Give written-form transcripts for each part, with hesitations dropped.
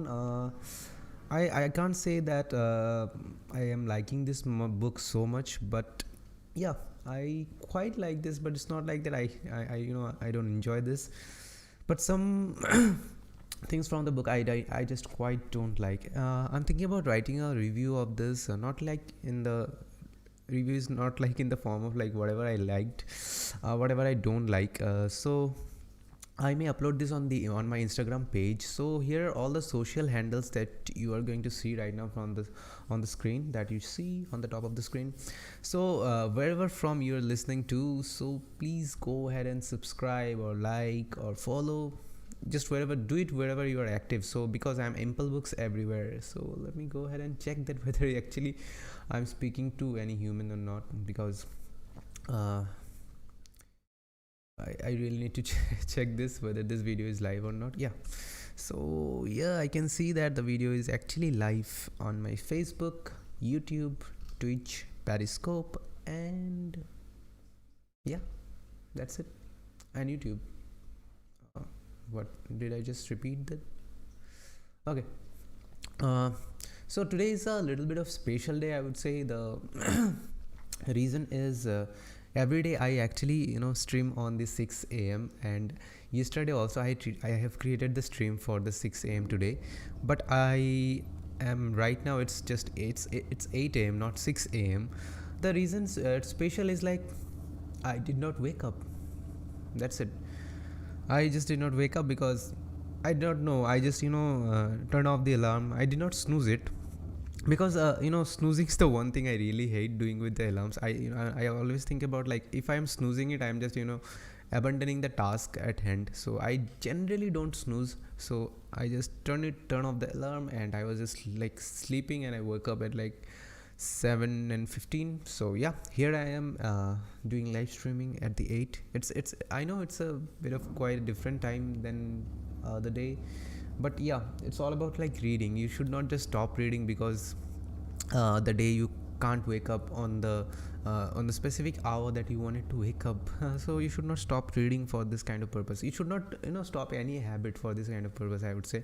on. I can't say that I am liking this book so much, but yeah, I quite like this. But it's not like that I don't enjoy this. But some things from the book I just quite don't like. I'm thinking about writing a review of this, not like in the review is not like in the form of like whatever I liked, whatever I don't like. So I may upload this on my Instagram page. So here are all the social handles that you are going to see right now from the on the screen that you see on the top of the screen. So wherever from you're listening to, so please go ahead and subscribe or like or follow. Just do it wherever you are active. So because I'm ImpleBooks everywhere, so let me go ahead and check that whether actually I'm speaking to any human or not, because I really need to check this whether this video is live or not. Yeah, so yeah, I can see that the video is actually live on my Facebook, YouTube, Twitch, Periscope, and yeah, that's it. And YouTube. What did I just repeat that? Okay. So today is a little bit of special day, I would say. The reason is every day I actually stream on the 6 a.m. and yesterday also I have created the stream for the 6 a.m. today, but I am right now it's 8 a.m. not 6 a.m. The reasons special is like I did not wake up. That's it. I just did not wake up because I don't know. I just turned off the alarm. I did not snooze it because snoozing is the one thing I really hate doing with the alarms. I always think about like if I'm snoozing it, I'm just abandoning the task at hand. So I generally don't snooze. So I just turn off the alarm, and I was just like sleeping, and I woke up at like 7:15. So yeah, here I am doing live streaming at the 8. It's I know it's a bit of quite a different time than the day, but yeah, it's all about like reading. You should not just stop reading because the day you can't wake up on the specific hour that you wanted to wake up. So you should not stop reading for this kind of purpose. You should not stop any habit for this kind of purpose, I would say.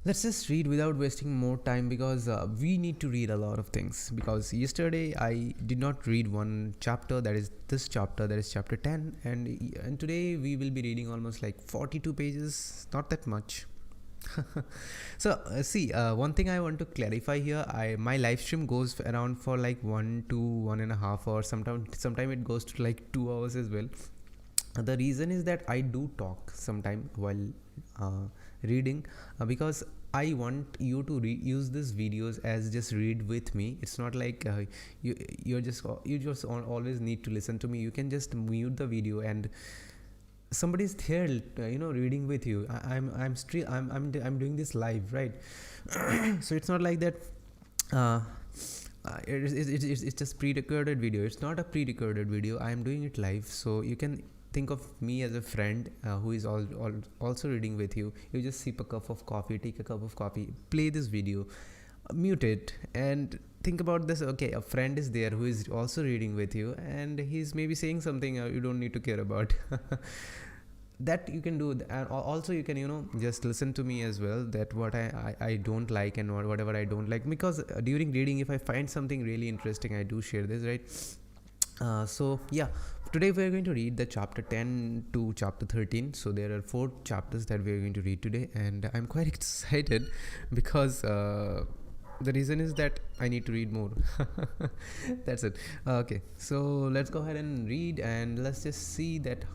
Let's just read without wasting more time, because we need to read a lot of things. Because yesterday I did not read one chapter, that is this chapter, that is chapter 10, and today we will be reading almost like 42 pages, not that much. So see, one thing I want to clarify here, my live stream goes around for like 1 to 1.5 hours, sometime it goes to like 2 hours as well. The reason is that I do talk sometime while reading, because I want you to use these videos as just read with me. It's not like you just always need to listen to me. You can just mute the video and somebody's there reading with you. I'm doing this live, right? So it's not like that it's just pre-recorded video. It's not a pre-recorded video. I'm doing it live, so you can think of me as a friend who is also reading with you. You just sip a cup of coffee, take a cup of coffee, play this video, mute it, and think about this. Okay, a friend is there who is also reading with you, and he's maybe saying something you don't need to care about. That you can do, and also you can just listen to me as well, that what I don't like and whatever I don't like, because during reading, if I find something really interesting, I do share this, right? So yeah, today we are going to read the chapter 10 to chapter 13. So there are 4 chapters that we are going to read today, and I'm quite excited because the reason is that I need to read more. That's it. Okay, so let's go ahead and read, and let's just see that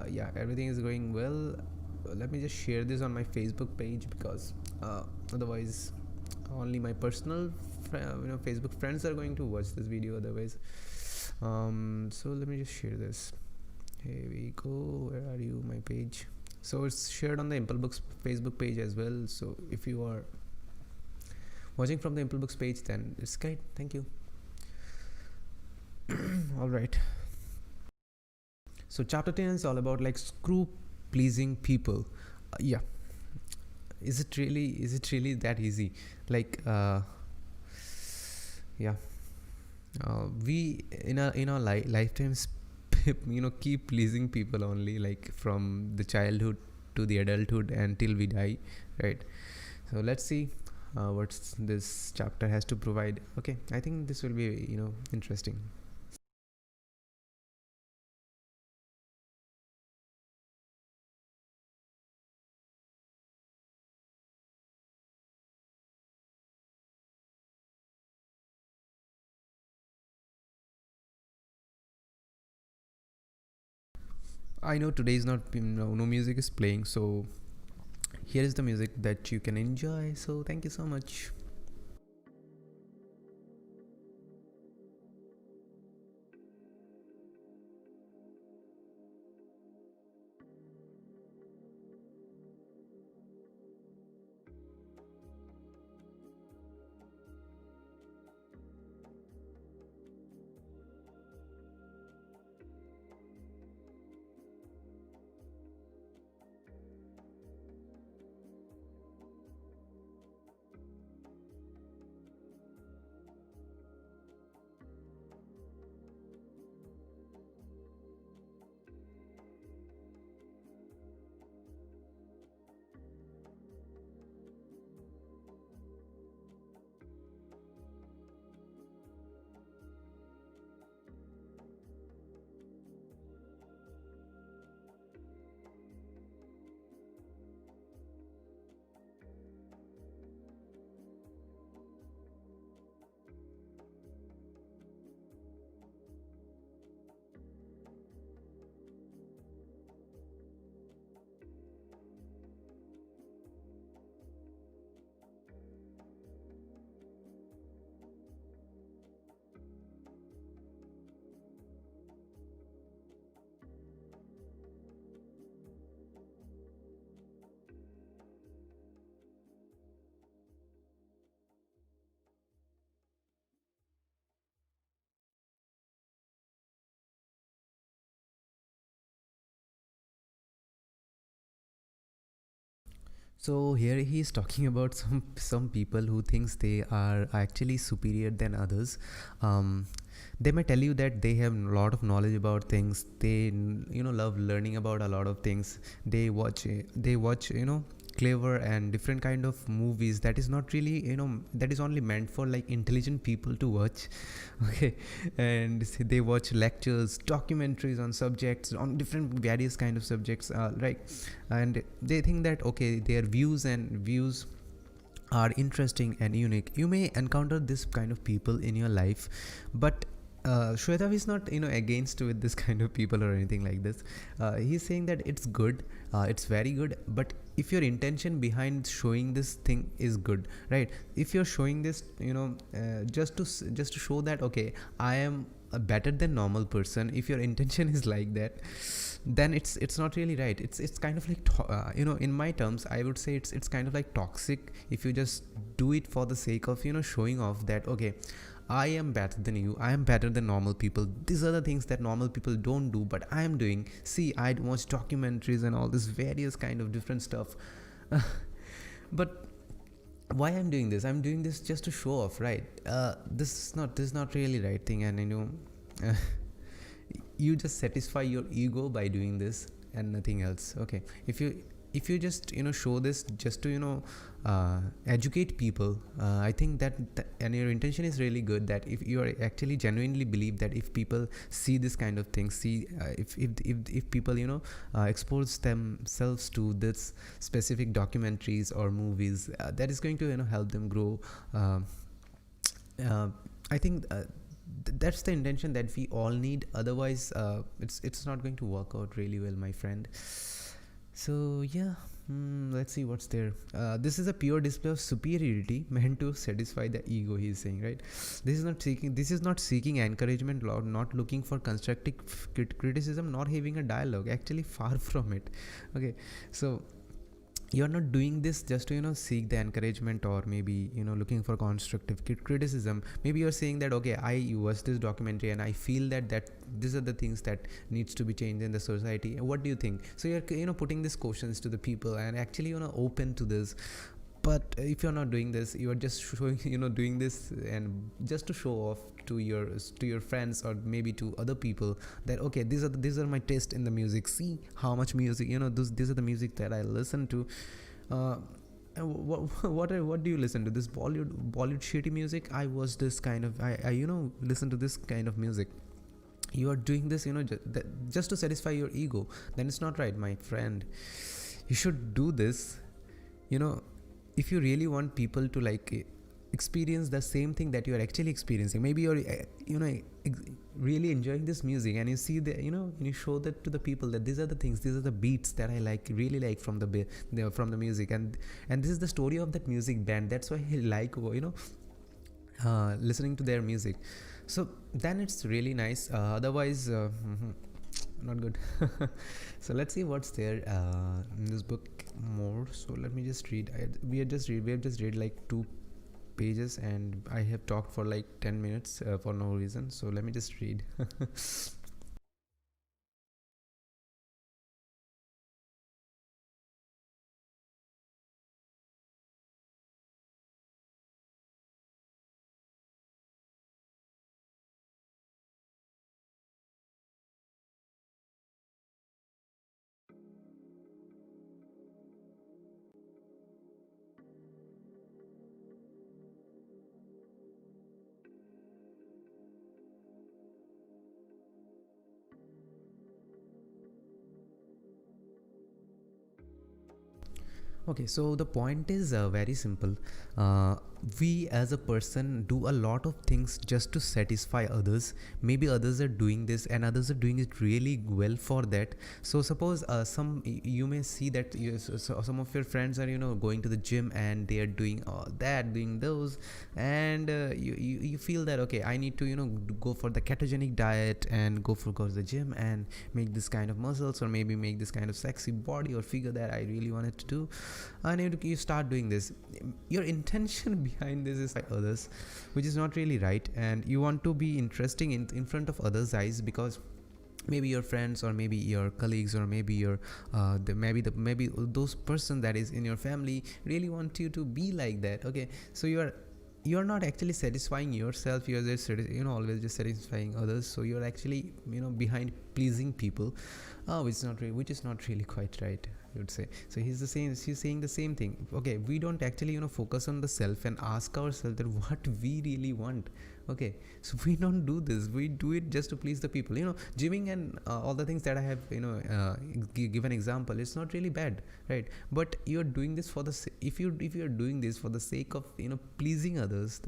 yeah, everything is going well. Let me just share this on my Facebook page, because otherwise only my personal Facebook friends are going to watch this video otherwise. So let me just share this. Here we go. Where are you? My page. So it's shared on the ImpleBooks Facebook page as well. So if you are watching from the ImpleBooks page, then it's great. Thank you. All right. So chapter 10 is all about like screw pleasing people. Yeah. Is it really that easy? Like yeah. We in our lifetime keep pleasing people only, like from the childhood to the adulthood until we die, right? So let's see what's this chapter has to provide. Okay, I think this will be interesting. I know today is not no music is playing, so here is the music that you can enjoy. So thank you so much. So here he is talking about some people who thinks they are actually superior than others. Um, they may tell you that they have a lot of knowledge about things. They love learning about a lot of things. They watch clever and different kind of movies that is not really that is only meant for like intelligent people to watch. Okay, and they watch lectures, documentaries on subjects, on different various kind of subjects, right? And they think that okay, their views are interesting and unique. You may encounter this kind of people in your life, but Shwetav is not against with this kind of people or anything like this. He's saying that it's good, it's very good, but if your intention behind showing this thing is good, right? If you're showing this just to show that okay, I am a better than normal person, if your intention is like that, then it's not really right. It's kind of like in my terms I would say it's kind of like toxic if you just do it for the sake of showing off that okay, I am better than you, I am better than normal people, these are the things that normal people don't do but I am doing. See, I watch documentaries and all this various kind of different stuff. But why I'm doing this, I'm doing this just to show off, right? This is not really right thing. And you just satisfy your ego by doing this and nothing else. Okay, if you just show this just to educate people, I think that and your intention is really good, that if you are actually genuinely believe that if people see this kind of thing, see if people expose themselves to this specific documentaries or movies, that is going to help them grow. I think that's the intention that we all need, otherwise it's not going to work out really well, my friend. So yeah, let's see what's there. This is a pure display of superiority meant to satisfy the ego, he's saying, right? This is not seeking encouragement, or not looking for constructive criticism, not having a dialogue, actually far from it. Okay, so you're not doing this just to seek the encouragement, or maybe looking for constructive criticism. Maybe you're saying that okay, I watched this documentary and I feel that these are the things that needs to be changed in the society. What do you think? So you're putting these questions to the people and actually open to this. But if you're not doing this, you are just showing, doing this and just to show off to your friends or maybe to other people that okay, these are my taste in the music. See how much music, these are the music that I listen to. What do you listen to? This Bollywood shitty music? I was this kind of I listen to this kind of music. You are doing this, just to satisfy your ego. Then it's not right, my friend. You should do this, if you really want people to like experience the same thing that you are actually experiencing. Maybe you're really enjoying this music, and you see the and you show that to the people that these are the things, these are the beats that I really like from the music, and this is the story of that music band. That's why I like listening to their music. So then it's really nice. Otherwise not good. So let's see what's there in this book more. So let me just read. We have just read like 2 pages, and I have talked for like 10 minutes for no reason. So let me just read. Okay, so the point is very simple. We as a person do a lot of things just to satisfy others. Maybe others are doing this and others are doing it really well for that. So suppose you may see that some of your friends are going to the gym and they are doing that, doing those, and you feel that okay, I need to go for the ketogenic diet and go to the gym and make this kind of muscles, or maybe make this kind of sexy body or figure that I really wanted to do. And you start doing this. Your intention behind this is like others, which is not really right, and you want to be interesting in front of others' eyes, because maybe your friends or maybe your colleagues or maybe your maybe those person that is in your family really want you to be like that. Okay, so you're not actually satisfying yourself, you're just always just satisfying others. So you're actually behind pleasing people, which is not really quite right, I would say. So he's saying the same thing. Okay, we don't actually focus on the self and ask ourselves that what we really want. Okay, so we don't do this, we do it just to please the people. Gymming and all the things that I have given example, it's not really bad, right? But you're doing this for if you're doing this for the sake of pleasing others,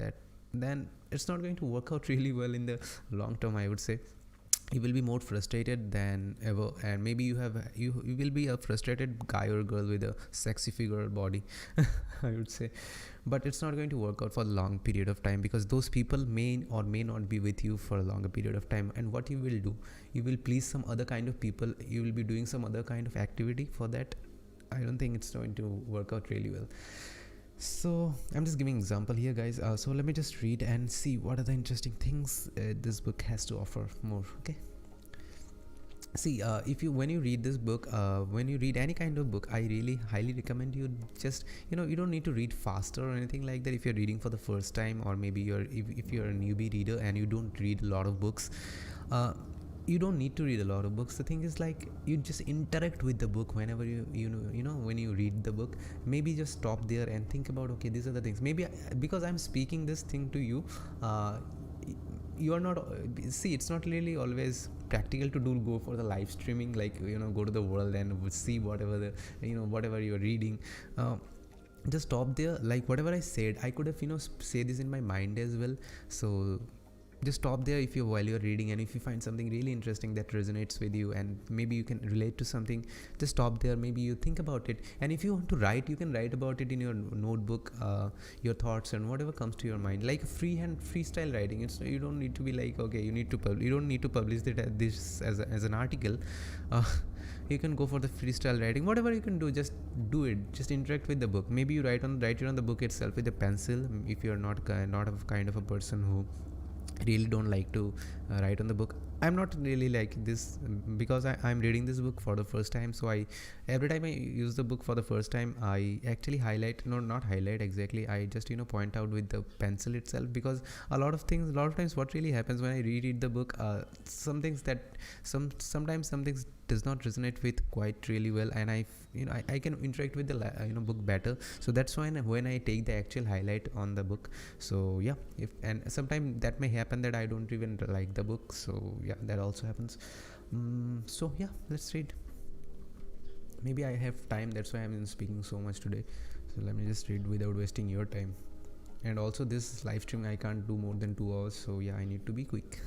then it's not going to work out really well in the long term, I would say. You will be more frustrated than ever, and maybe you will be a frustrated guy or girl with a sexy figure or body. I would say, but it's not going to work out for a long period of time, because those people may or may not be with you for a longer period of time. And what you will do, you will please some other kind of people, you will be doing some other kind of activity for that. I don't think it's going to work out really well. So I'm just giving example here, guys. So let me just read and see what are the interesting things this book has to offer more. Okay, see, when you read this book, when you read any kind of book, I really highly recommend you just you don't need to read faster or anything like that. If you're reading for the first time, or maybe if you're a newbie reader and you don't read a lot of books, you don't need to read a lot of books. The thing is, like, you just interact with the book whenever when you read the book. Maybe just stop there and think about, okay, these are the things. Maybe because I'm speaking this thing to you, you are not see, it's not really always practical to go for the live streaming, like go to the world and see whatever whatever you're reading. Just stop there. Like, whatever I said, I could have say this in my mind as well. So just stop there while you're reading, and if you find something really interesting that resonates with you and maybe you can relate to something, just stop there. Maybe you think about it, and if you want to write, you can write about it in your notebook, your thoughts and whatever comes to your mind, like freestyle writing. You don't need to be like, okay, you don't need to publish this as an article. You can go for the freestyle writing. Whatever you can do, just do it. Just interact with the book. Maybe you write it on the book itself with a pencil, if you're not a kind of a person who really don't like to write on the book. I'm not really like this, because I'm reading this book for the first time. So I, every time I use the book for the first time, I actually highlight, no, not highlight exactly, I just point out with the pencil itself, because a lot of things, a lot of times what really happens when I reread the book, some things that sometimes some things does not resonate with quite really well, and I can interact with the book better. So that's when I take the actual highlight on the book. So yeah, if and sometimes that may happen that I don't even like the book. So yeah, that also happens. So yeah, let's read. Maybe I have time, that's why I'm speaking so much today. So let me just read without wasting your time. And also this live stream I can't do more than 2 hours, so yeah, I need to be quick.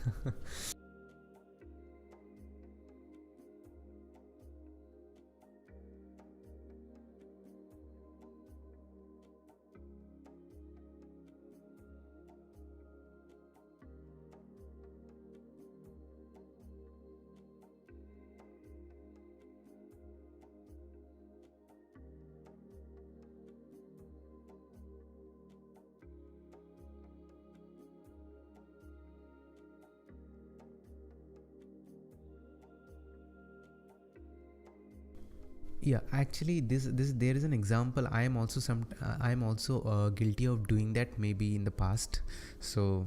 Yeah, actually this there is an example. I am also guilty of doing that, maybe in the past. So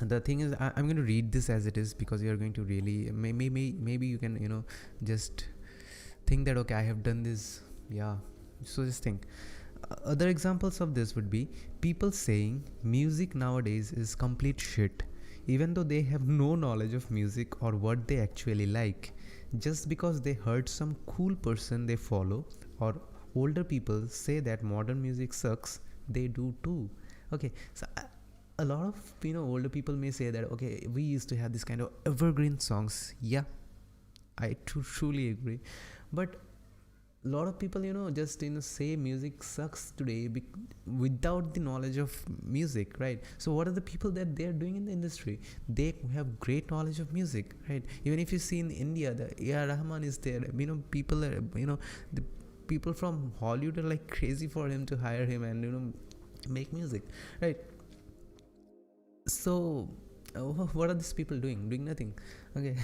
the thing is, I'm going to read this as it is, because you're going to really maybe you can just think that okay, I have done this. Yeah, so just think. Other examples of this would be people saying music nowadays is complete shit, even though they have no knowledge of music or what they actually like, just because they heard some cool person they follow, or older people say that modern music sucks, they do too. Okay, so a lot of older people may say that okay, we used to have this kind of evergreen songs. Yeah, I truly agree, but a lot of people just say music sucks today without the knowledge of music, right? So what are the people that they are doing in the industry? They have great knowledge of music, right? Even if you see in India, the A.R. Rahman is there. People are the people from Hollywood are like crazy for him to hire him and make music, right? So what are these people doing nothing. Okay.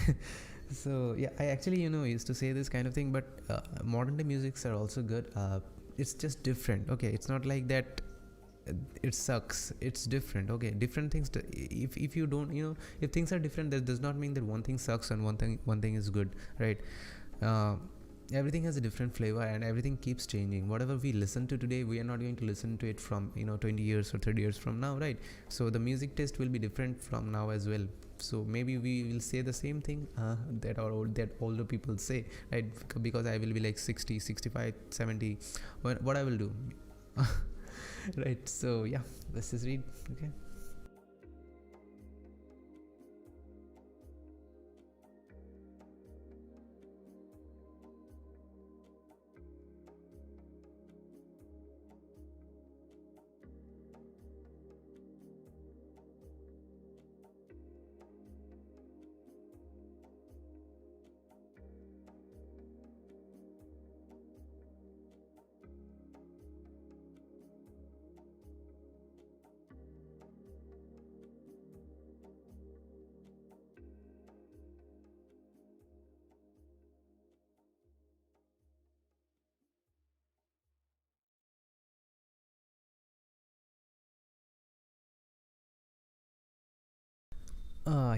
So yeah, I actually used to say this kind of thing, but modern day musics are also good. It's just different. Okay, it's not like that it sucks, it's different. Okay, different things if you don't if things are different, that does not mean that one thing sucks and one thing is good, right? uh, Everything has a different flavor, and everything keeps changing. Whatever we listen to today, we are not going to listen to it from 20 years or 30 years from now, right? So the music taste will be different from now as well. So maybe we will say the same thing that older people say, right? Because I will be like 60, 65, 70. What I will do. Right? So yeah, let's just read. Okay.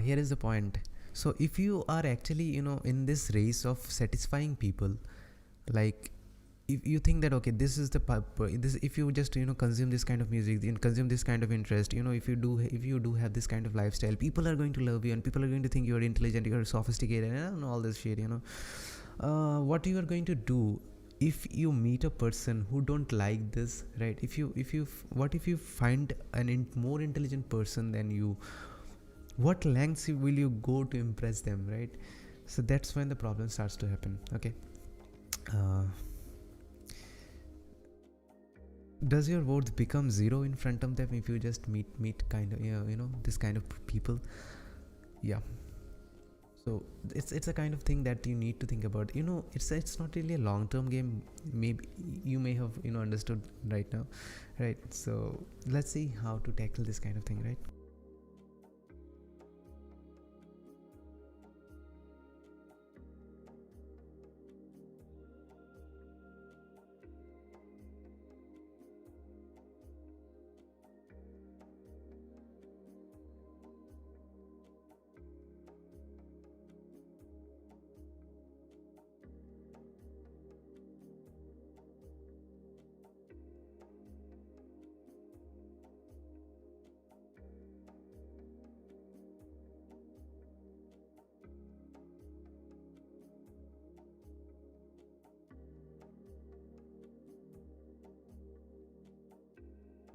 Here is the point. So if you are actually in this race of satisfying people, like if you think that okay, this is the this, if you just consume this kind of music and consume this kind of interest, if you do have this kind of lifestyle, people are going to love you and people are going to think you are intelligent, you are sophisticated, and all this shit. What you are going to do if you meet a person who don't like this, right? What if you find more intelligent person than you? What lengths will you go to impress them, right? So that's when the problem starts to happen. Okay. uh, does your worth become zero in front of them if you just meet kind of this kind of people? Yeah. So it's a kind of thing that you need to think about. It's not really a long term game. Maybe you may have understood right now, right? So let's see how to tackle this kind of thing, right?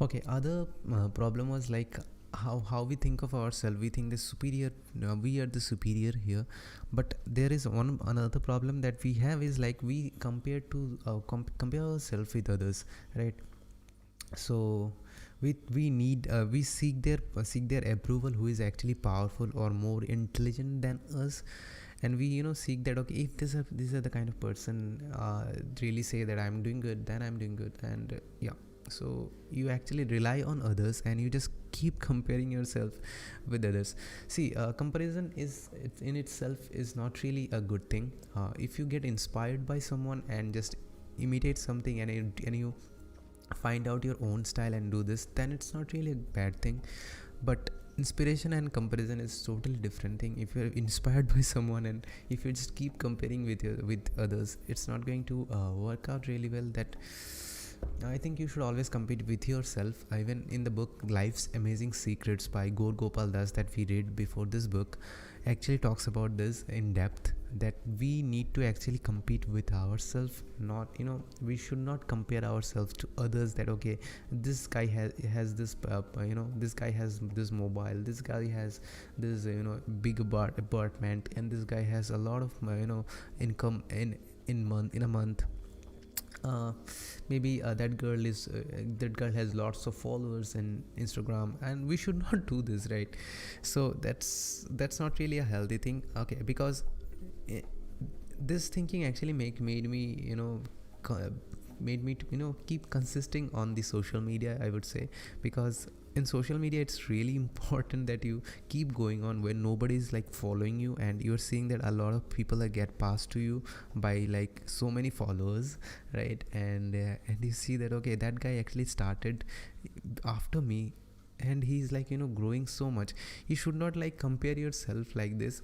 Okay, other problem was like how we think of ourselves. We think the superior, we are the superior here, but there is one another problem that we have is like we compare to compare ourselves with others, right? So we need we seek their approval, who is actually powerful or more intelligent than us. And we seek that, okay, if these are the kind of person really say that I'm doing good, then I'm doing good. And yeah, so you actually rely on others and you just keep comparing yourself with others. See, comparison is in itself is not really a good thing. If you get inspired by someone and just imitate something, and you find out your own style and do this, then it's not really a bad thing. But inspiration and comparison is totally different thing. If you're inspired by someone and if you just keep comparing with others, it's not going to work out really well. That I think you should always compete with yourself. Even in the book Life's Amazing Secrets by Gaur Gopal Das that we read before this book actually talks about this in depth, that we need to actually compete with ourselves. Not, we should not compare ourselves to others, that okay, this guy has this this guy has this mobile, this guy has this big apartment, and this guy has a lot of income in a month. Maybe that girl has lots of followers in Instagram, and we should not do this, right? So that's not really a healthy thing. Okay, because eh, this thinking actually made me made me to keep consisting on the social media, I would say. Because in social media it's really important that you keep going on when nobody is like following you, and you're seeing that a lot of people get past to you by like so many followers, right? And you see that, okay, that guy actually started after me, and he's like growing so much. You should not like compare yourself like this.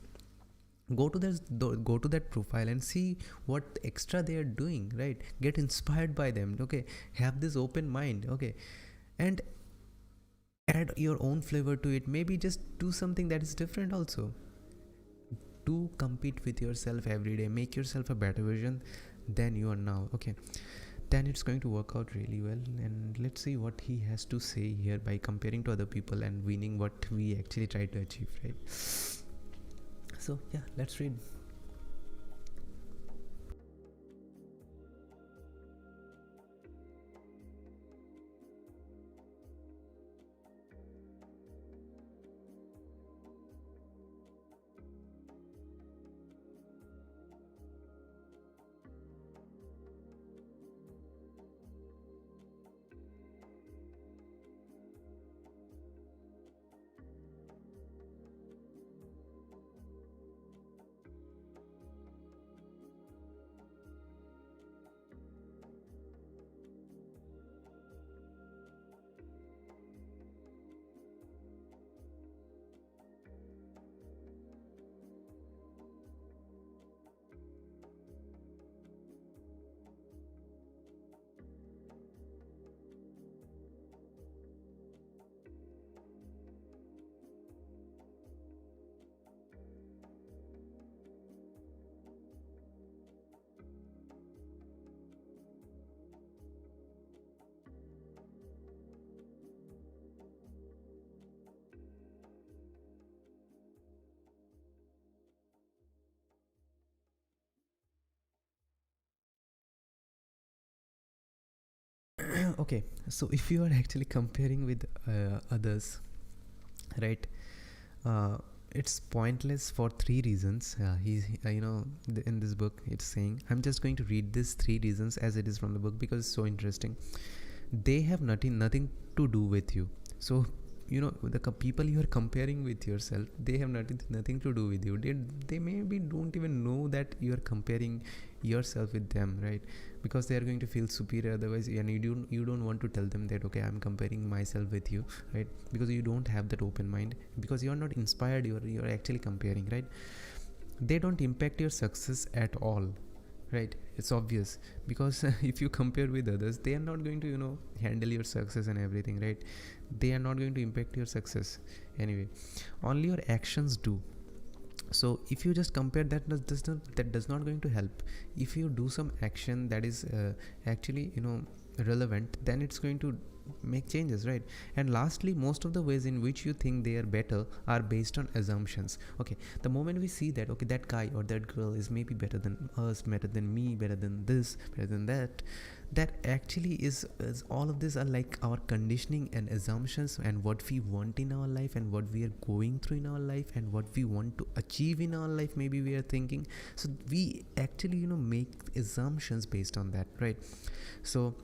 Go to that profile and see what extra they are doing, right? Get inspired by them, okay? Have this open mind, okay? And add your own flavor to it. Maybe just do something that is different also. Do compete with yourself every day. Make yourself a better version than you are now, okay? Then it's going to work out really well. And let's see what he has to say here by comparing to other people and winning what we actually try to achieve, right? So yeah, let's read. Okay, so if you are actually comparing with others, right, uh, it's pointless for three reasons. He's in this book it's saying, I'm just going to read these three reasons as it is from the book because it's so interesting. They have nothing to do with you. So the people you are comparing with yourself, they have nothing to do with you. They maybe don't even know that you are comparing yourself with them, right? Because they are going to feel superior otherwise, and you don't want to tell them that, okay, I'm comparing myself with you, right? Because you don't have that open mind, because you are not inspired, you're actually comparing, right? They don't impact your success at all, right? It's obvious, because if you compare with others, they are not going to handle your success and everything, right? They are not going to impact your success anyway. Only your actions do. So if you just compare, that does not going to help. If you do some action that is actually relevant, then it's going to make changes, right? And lastly, most of the ways in which you think they are better are based on assumptions. Okay, the moment we see that, okay, that guy or that girl is maybe better than us, better than me, better than this, better than that, that actually is all of this are like our conditioning and assumptions, and what we want in our life, and what we are going through in our life, and what we want to achieve in our life, maybe we are thinking. So we actually make assumptions based on that, right? So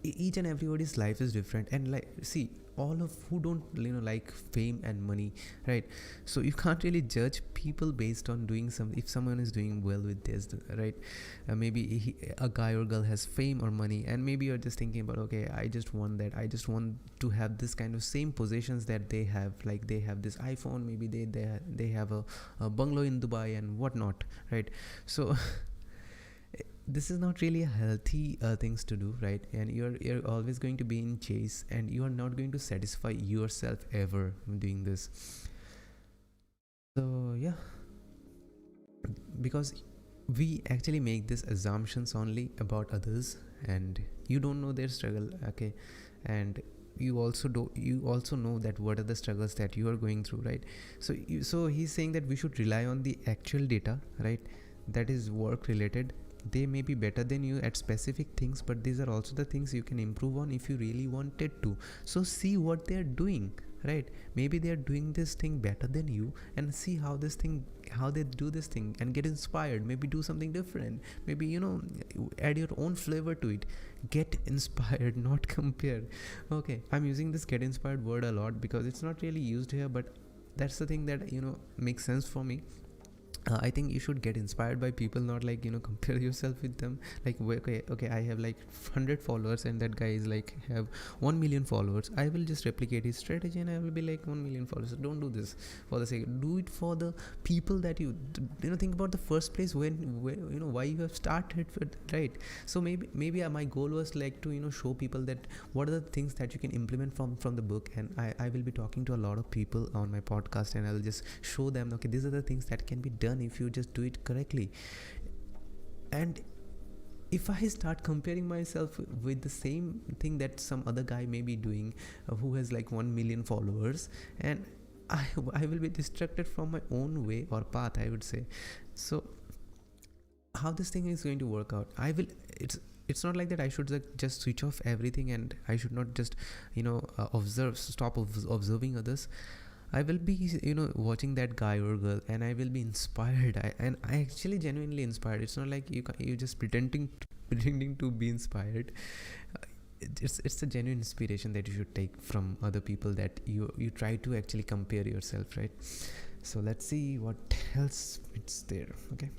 each and everybody's life is different, and like, see, all of who don't like fame and money, right? So you can't really judge people based on doing some, if someone is doing well with this, right? Maybe a guy or girl has fame or money, and maybe you're just thinking about, okay, I just want that, I just want to have this kind of same possessions that they have, like they have this iPhone, maybe they have a bungalow in Dubai and whatnot, right? So this is not really a healthy things to do, right? And you're always going to be in chase, and you are not going to satisfy yourself ever doing this. So yeah, because we actually make these assumptions only about others, and you don't know their struggle, okay? And you also know that what are the struggles that you are going through, right? So he's saying that we should rely on the actual data, right? That is work related. They may be better than you at specific things, but these are also the things you can improve on if you really wanted to. So see what they are doing, right? Maybe they are doing this thing better than you, and see how they do this thing, and get inspired. Maybe do something different. Maybe add your own flavor to it. Get inspired, not compare. Okay, I'm using this get inspired word a lot because it's not really used here, but that's the thing that makes sense for me. I think you should get inspired by people, not like compare yourself with them. Like, okay, I have like 100 followers, and that guy is like have 1 million followers. I will just replicate his strategy, and I will be like 1 million followers. So don't do this for the sake. Do it for the people that you think about the first place, when why you have started with, right? So maybe my goal was like to show people that what are the things that you can implement from the book. And I will be talking to a lot of people on my podcast, and I'll just show them, okay, these are the things that can be done if you just do it correctly. And if I start comparing myself with the same thing that some other guy may be doing, who has like 1 million followers, and I will be distracted from my own way or path, I would say. So how this thing is going to work out, it's not like that I should just switch off everything, and I should not just stop observing others. I will be, watching that guy or girl, and I will be inspired. I actually genuinely inspired. It's not like you just pretending to be inspired. It's a genuine inspiration that you should take from other people, that you try to actually compare yourself, right? So let's see what else it's there. Okay.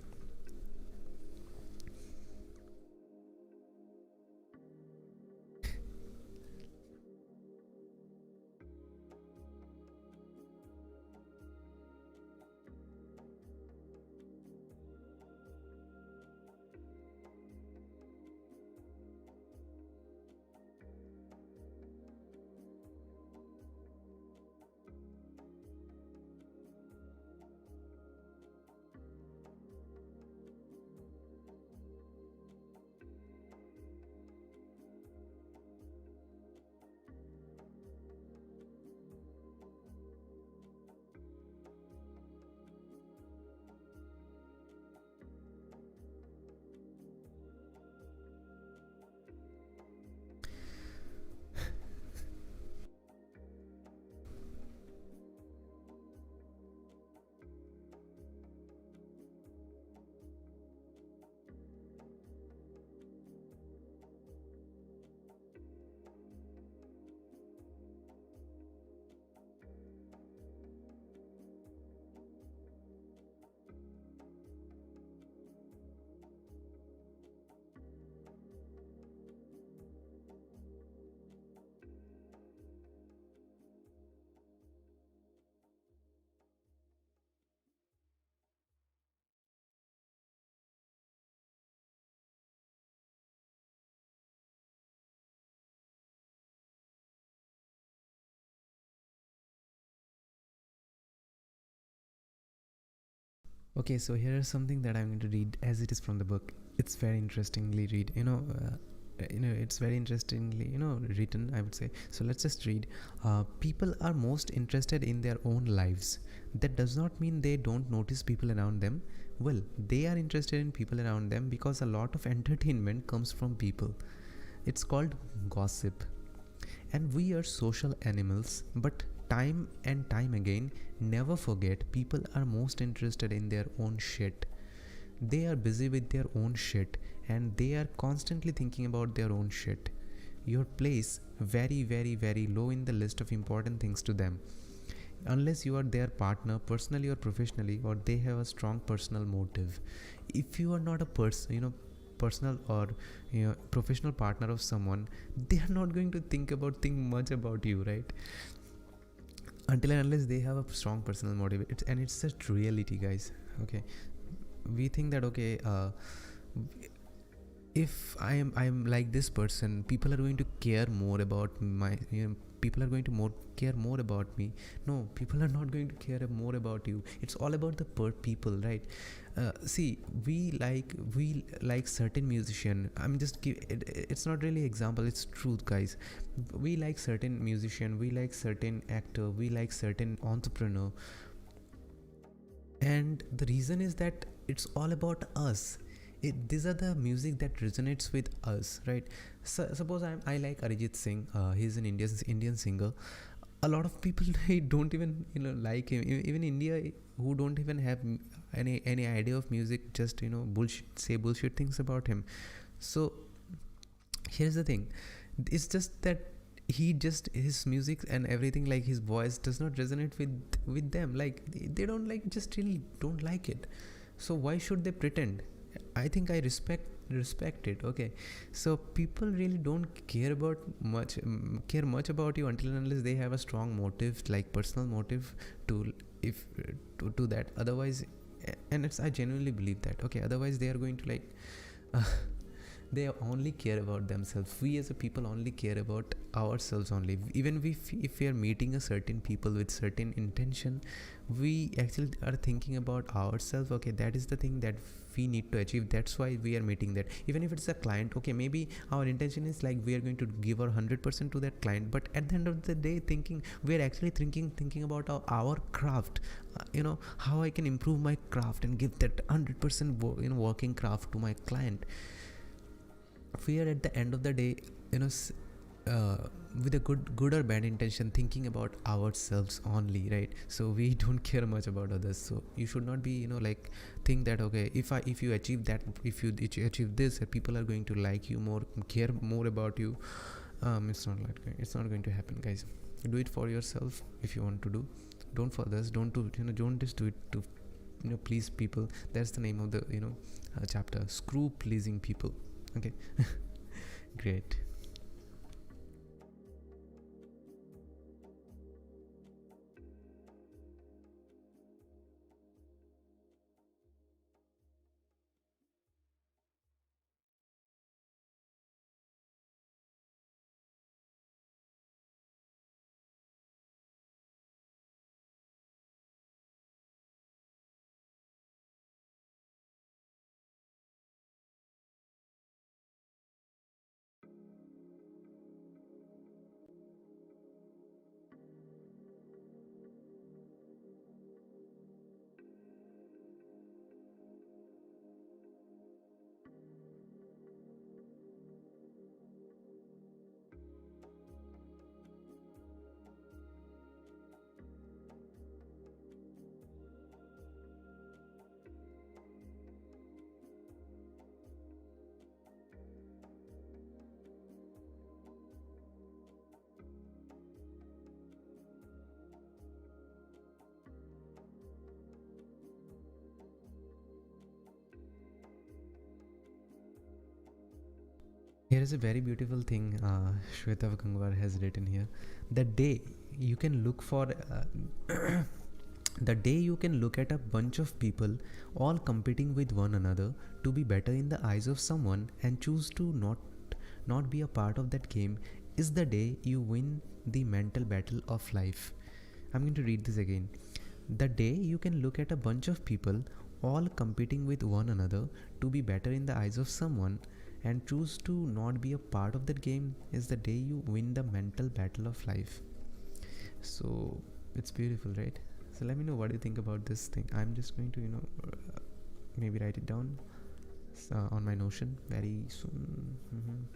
Okay, so here is something that I'm going to read as it is from the book. It's very interestingly read. it's very interestingly written, I would say. So let's just read. People are most interested in their own lives. That does not mean they don't notice people around them. Well, they are interested in people around them because a lot of entertainment comes from people. It's called gossip. And we are social animals, but time and time again, never forget, people are most interested in their own shit. They are busy with their own shit, and they are constantly thinking about their own shit. Your place very, very, very low in the list of important things to them, unless you are their partner personally or professionally, or they have a strong personal motive. If you are not a personal or professional partner of someone, they are not going to think much about you, right? Until and unless they have a strong personal motive. It's just reality, guys. Okay, we think that okay, if I'm like this person, people are going to care more about my people are going to care more about me. No, people are not going to care more about you. It's all about the people, right? See, we like certain musician. It's not really example, it's truth, guys. We like certain musician, we like certain actor, we like certain entrepreneur, and the reason is that it's all about us. These are the music that resonates with us, right? So suppose I like Arijit Singh. He's an Indian singer. A lot of people they don't even like him. Even India, who don't even have any idea of music, just say bullshit things about him. So here's the thing. It's just that his music and everything, like his voice, does not resonate with them. Like they don't like, just really don't like it. So why should they pretend? I think I respect it. Okay, so people really don't care much about you until and unless they have a strong motive, like personal motive to that. Otherwise, and I genuinely believe that. Okay, otherwise they are going to they only care about themselves. We as a people only care about ourselves only. Even if we are meeting a certain people with certain intention, we actually are thinking about ourselves. Okay, that is the thing that we need to achieve. That's why we are meeting that. Even if it's a client, okay, maybe our intention is like we are going to give our 100% to that client, but at the end of the day, we are actually thinking about our craft. How I can improve my craft and give that 100% working craft to my client. We are at the end of the day, with a good or bad intention, thinking about ourselves only, right? So we don't care much about others. So you should not be think that okay, if you achieve that, if you achieve this, people are going to like you more, care more about you. It's not going to happen, guys. Do it for yourself. If you want to do, don't for others. Don't just do it to please people. That's the name of the chapter. Screw pleasing people. Okay. Great. Here is a very beautiful thing Shweta Gangwar has written here. The day you can look for the day you can look at a bunch of people all competing with one another to be better in the eyes of someone and choose to not be a part of that game is the day you win the mental battle of life. I'm going to read this again. The day you can look at a bunch of people all competing with one another to be better in the eyes of someone and choose to not be a part of that game is the day you win the mental battle of life. So it's beautiful, right? So let me know what you think about this thing. I'm just going to maybe write it down on my Notion very soon.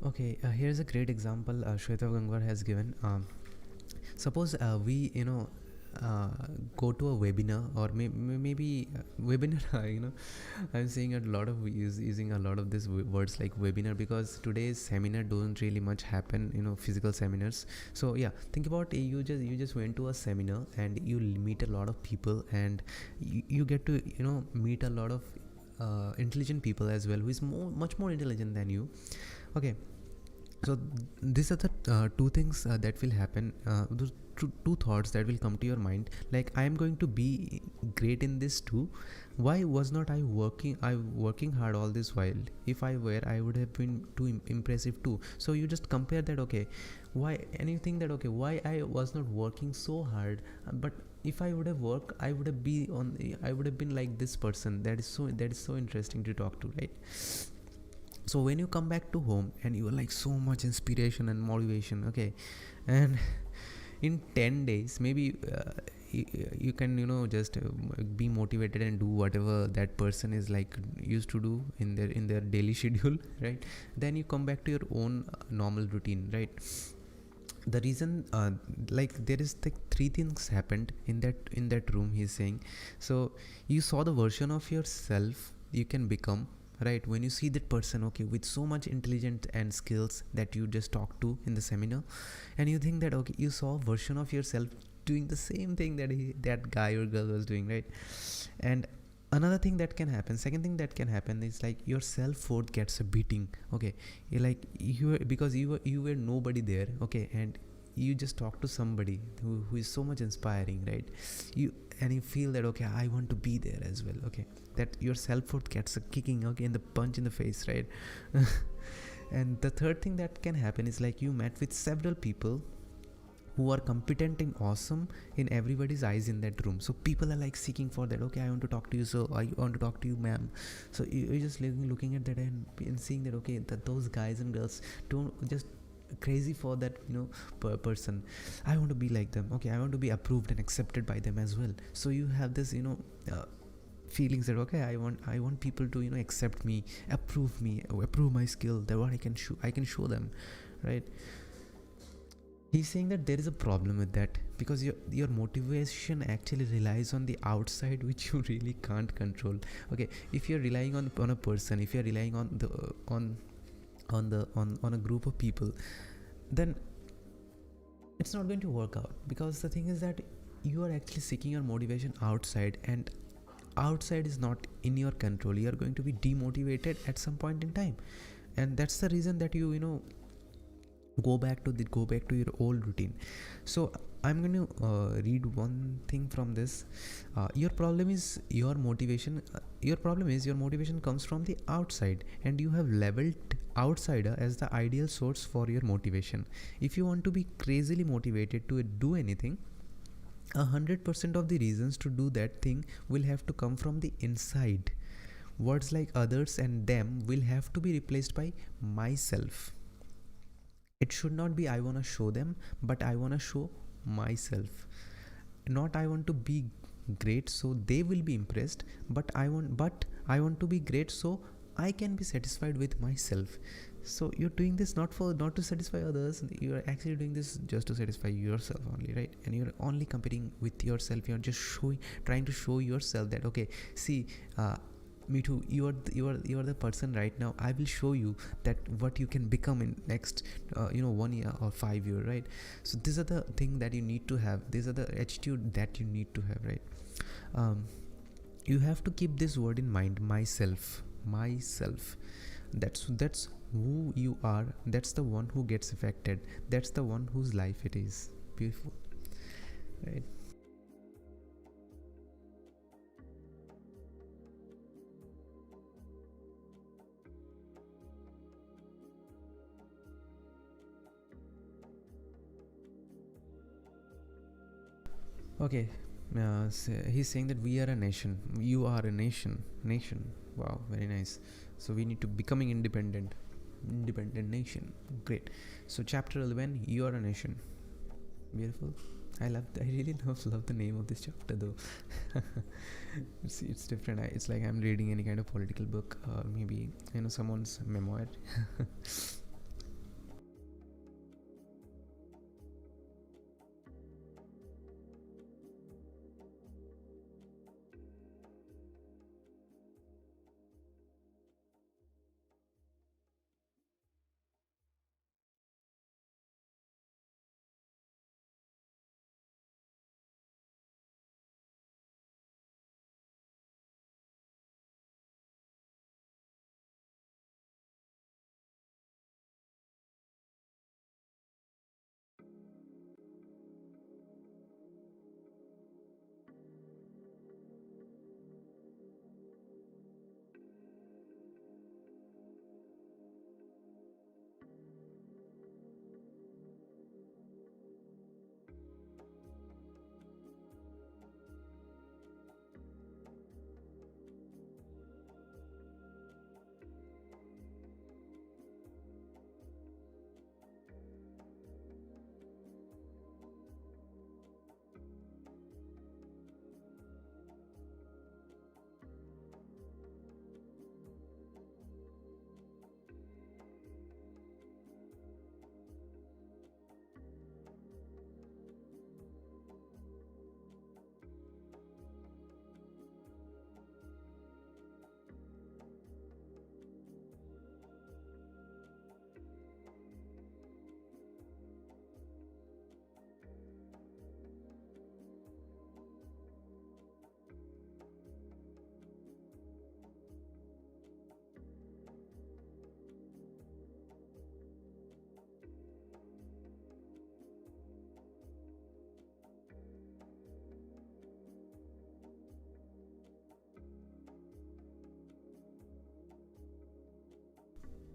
Okay, here's a great example Shweta Gangwar has given. Suppose we go to a webinar, or maybe webinar. I'm seeing a lot of using a lot of these words like webinar, because today's seminar don't really much happen, physical seminars. So yeah, think about you just went to a seminar and you meet a lot of people, and you get to meet a lot of intelligent people as well, who is much more intelligent than you. Okay, so these are the two things that will happen, those two thoughts that will come to your mind, like I am going to be great in this too. Why was not I working hard all this while? If I were, I would have been too impressive too. So you just compare that. Okay, why? And you think that, okay, why I was not working so hard, but if I would have worked, I would have been like this person. That is so interesting to talk to, right? So when you come back to home and you are like so much inspiration and motivation, okay, and in 10 days maybe you can just be motivated and do whatever that person is like used to do in their daily schedule, right? Then you come back to your own normal routine, right? The reason like there is like three things happened in that room, he's saying. So you saw the version of yourself you can become, right? When you see that person, okay, with so much intelligence and skills that you just talked to in the seminar, and you think that, okay, you saw a version of yourself doing the same thing that guy or girl was doing, right? And another thing that can happen, second thing that can happen, is like your self-worth gets a beating. Okay, because you were nobody there, okay, and you just talk to somebody who is so much inspiring, right? You feel that, okay, I want to be there as well. Okay, that your self-worth gets a kicking, okay, in the punch in the face, right? And the third thing that can happen is like you met with several people who are competent and awesome in everybody's eyes in that room. So people are like seeking for that. Okay, I want to talk to you, so I want to talk to you, ma'am. So you're just looking at that and seeing that, okay, that those guys and girls don't just crazy for that, person. I want to be like them. Okay, I want to be approved and accepted by them as well. So you have this, feelings that, okay, I want people to, accept me, approve me, approve my skill, that what I can show them, right? He's saying that there is a problem with that, because your motivation actually relies on the outside, which you really can't control. Okay, if you're relying on a person, if you're relying on the on a group of people, then it's not going to work out, because the thing is that you are actually seeking your motivation outside, and outside is not in your control. You are going to be demotivated at some point in time, and that's the reason that you go back to your old routine. So I'm going to read one thing from this. Your problem is your motivation comes from the outside, and you have labeled outsider as the ideal source for your motivation. If you want to be crazily motivated to do anything, 100% of the reasons to do that thing will have to come from the inside. Words like others and them will have to be replaced by myself. It should not be I want to show them, but I want to show myself. Not I want to be great so they will be impressed, but I want to be great so I can be satisfied with myself. So you're doing this not to satisfy others. You're actually doing this just to satisfy yourself only, right? And you're only competing with yourself. You're just trying to show yourself that, okay, see, me too, you are the person right now. I will show you that what you can become in next 1 year or 5 years, right? So these are the thing that you need to have. These are the attitude that you need to have, right? You have to keep this word in mind, myself. That's who you are. That's the one who gets affected. That's the one whose life it is. Beautiful, right? Okay, he's saying that we are a nation. You are a nation. Wow, very nice. So we need to becoming independent nation. Great. So chapter 11, you are a nation. Beautiful. I really love the name of this chapter though. It's different. It's like I'm reading any kind of political book, or maybe someone's memoir.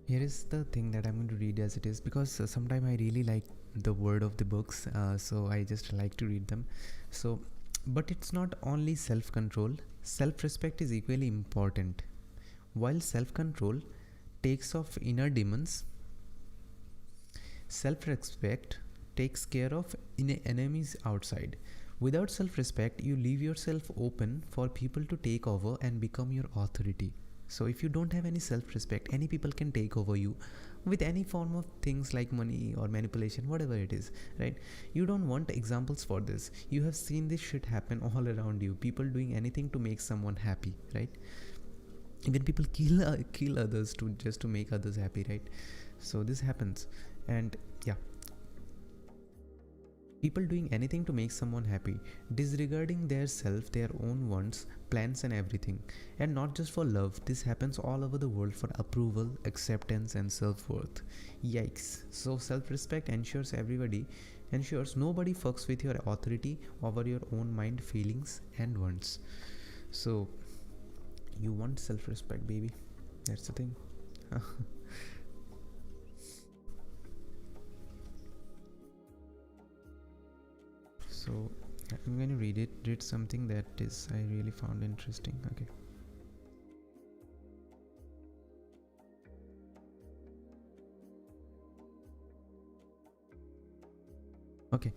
Here is the thing that I'm going to read as it is, because sometimes I really like the word of the books, so I just like to read them. So, but it's not only self-control. Self-respect is equally important. While self-control takes off inner demons, Self-respect takes care of enemies outside. Without self-respect, you leave yourself open for people to take over and become your authority. So if you don't have any self-respect, any people can take over you with any form of things like money or manipulation, whatever it is, right? You don't want examples for this. You have seen this shit happen all around you. People doing anything to make someone happy, right? Even people kill others to just to make others happy, right? So this happens. And yeah, people doing anything to make someone happy, disregarding their self, their own wants, plans and everything. And not just for love, this happens all over the world for approval, acceptance and self-worth. Yikes. So self-respect ensures nobody fucks with your authority over your own mind, feelings and wants. So you want self-respect, baby. That's the thing. So I'm going to read something that is I really found interesting. Okay,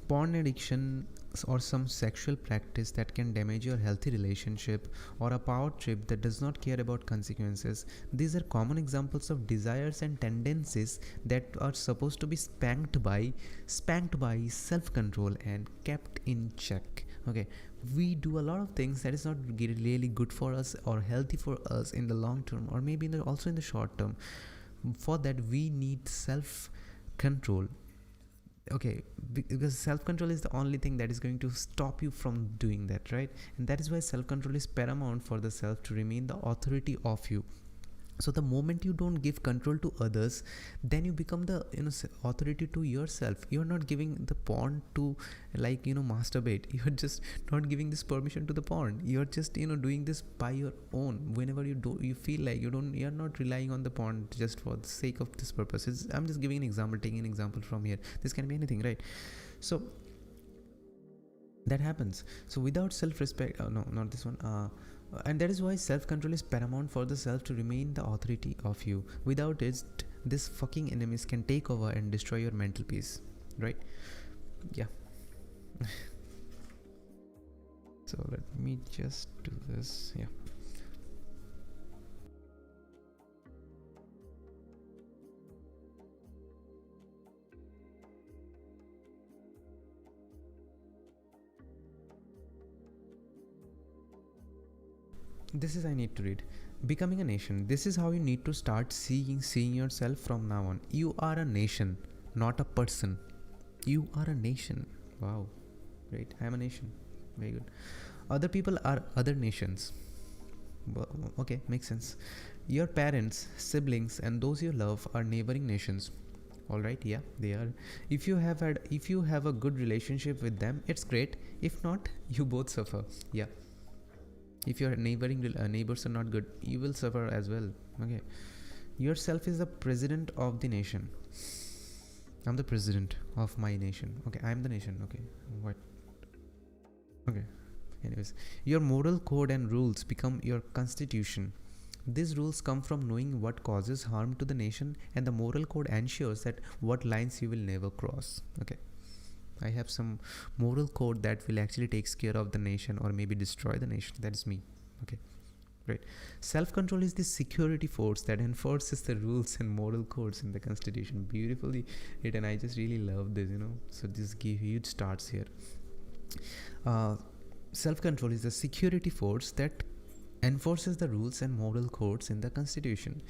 porn addiction or some sexual practice that can damage your healthy relationship, or a power trip that does not care about consequences. These are common examples of desires and tendencies that are supposed to be spanked by self-control and kept in check. Okay, we do a lot of things that is not really good for us or healthy for us in the long term, or maybe also in the short term. For that we need self-control. Okay, because self-control is the only thing that is going to stop you from doing that, right? And that is why self-control is paramount for the self to remain the authority of you. So the moment you don't give control to others, then you become the authority to yourself. You're not giving the porn to masturbate. You're just not giving this permission to the porn. You're just doing this by your own. Whenever you feel like you're not relying on the porn just for the sake of this purpose. I'm just giving an example, taking an example from here. This can be anything, right? So that happens. So without self-respect, no, not this one. And that is why self-control is paramount for the self to remain the authority of you. Without it, this fucking enemies can take over and destroy your mental peace, right? Yeah. So let me just do this. Yeah. This is I need to read. Becoming a nation. This is how you need to start seeing yourself from now on. You are a nation, not a person. You are a nation. Wow. Great. I am a nation. Very good. Other people are other nations. Well, okay, makes sense. Your parents, siblings and those you love are neighboring nations. Alright, yeah, they are. If you have a good relationship with them, it's great. If not, you both suffer. Yeah. If your neighbors are not good, you will suffer as well. Okay, yourself is the president of the nation. I'm the president of my nation. Okay, I'm the nation. Okay, what? Okay, anyways, your moral code and rules become your constitution. These rules come from knowing what causes harm to the nation, and the moral code ensures that what lines you will never cross. Okay, I have some moral code that will actually takes care of the nation or maybe destroy the nation. That is me. Okay, great. Self-control is the security force that enforces the rules and moral codes in the constitution. Beautifully written. I just really love this, So this give huge starts here. Self-control is the security force that enforces the rules and moral codes in the constitution.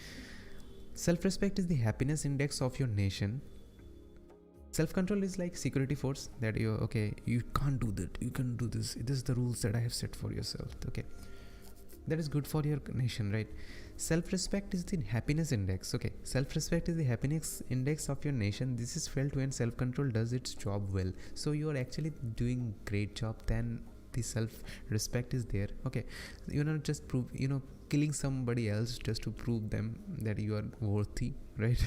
Self-respect is the happiness index of your nation. Self-control is like security force that you can't do that, you can do this. This is the rules that I have set for yourself. Okay, that is good for your nation, right? Self-respect is the happiness index. Okay, self-respect is the happiness index of your nation. This is felt when self-control does its job well. So you are actually doing great job, then the self-respect is there. Okay, you're not just killing somebody else just to prove them that you are worthy, right?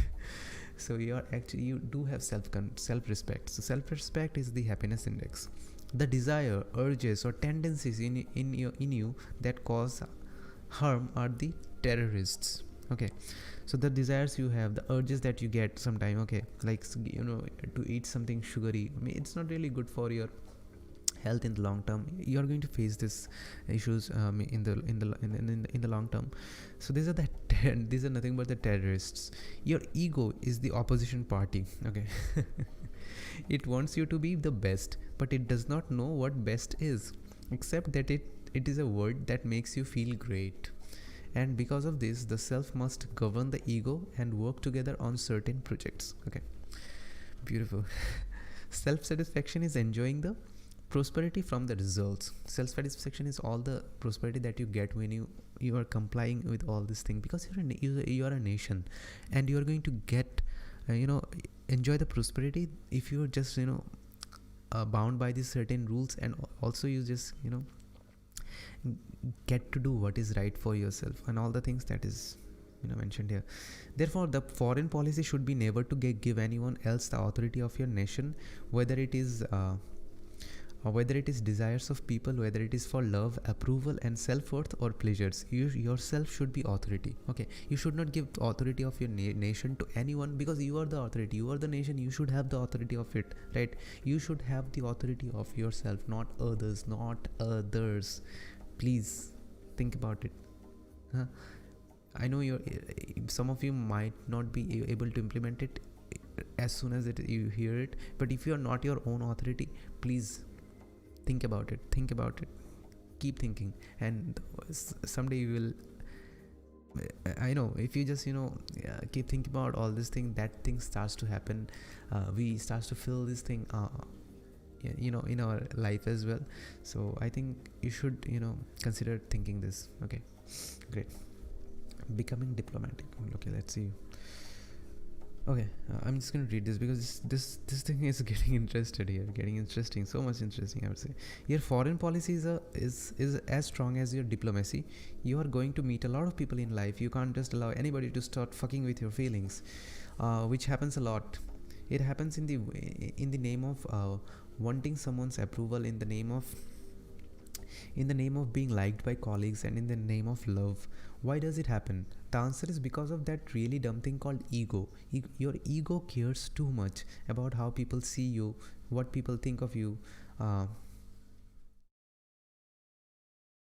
So you do have self-respect. So self-respect is the happiness index. The desire, urges or tendencies in you that cause harm are the terrorists. Okay, So the desires you have, the urges that you get sometime, okay, like to eat something sugary, I mean, it's not really good for your health in the long term. You are going to face this issues in the long term. So these are these are nothing but the terrorists. Your ego is the opposition party, okay. It wants you to be the best, but it does not know what best is, except that it is a word that makes you feel great. And because of this, the self must govern the ego and work together on certain projects, okay. Beautiful. Self-satisfaction is enjoying the prosperity from the results. Self-satisfaction is all the prosperity that you get when you are complying with all this thing, because you are a nation, and you are going to get enjoy the prosperity if you are just bound by these certain rules, and also you just get to do what is right for yourself and all the things that is mentioned here. Therefore, the foreign policy should be never to give anyone else the authority of your nation, whether it is desires of people, whether it is for love, approval, and self-worth, or pleasures. You yourself should be authority, okay. You should not give authority of your nation to anyone, because you are the authority, you are the nation, you should have the authority of it, right? You should have the authority of yourself, not others. Please think about it. I know some of you might not be able to implement it as soon as you hear it, but if you are not your own authority, please think about it, keep thinking, and someday you will, I know, if you just keep thinking about all this thing, that thing starts to happen. We starts to feel this thing in our life as well. So I think you should consider thinking this, okay. Great. Becoming diplomatic, okay, let's see. Okay, I'm just going to read this because this thing is getting interesting, so much interesting, I would say. Your foreign policy is as strong as your diplomacy. You are going to meet a lot of people in life. You can't just allow anybody to start fucking with your feelings, which happens a lot. It happens in the name of wanting someone's approval, in the name of being liked by colleagues, and in the name of love. Why does it happen? The answer is because of that really dumb thing called ego. Your ego cares too much about how people see you, what people think of you,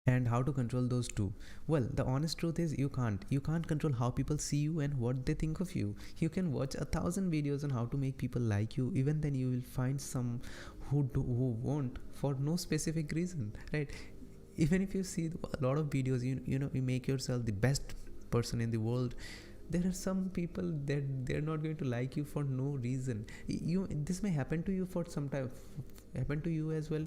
and how to control those two. Well, the honest truth is you can't control how people see you and what they think of you. You can watch 1,000 videos on how to make people like you. Even then you will find some who won't, for no specific reason, right? Even if you see a lot of videos, you make yourself the best person in the world, there are some people that they're not going to like you for no reason. This may happen to you for some time, happen to you as well,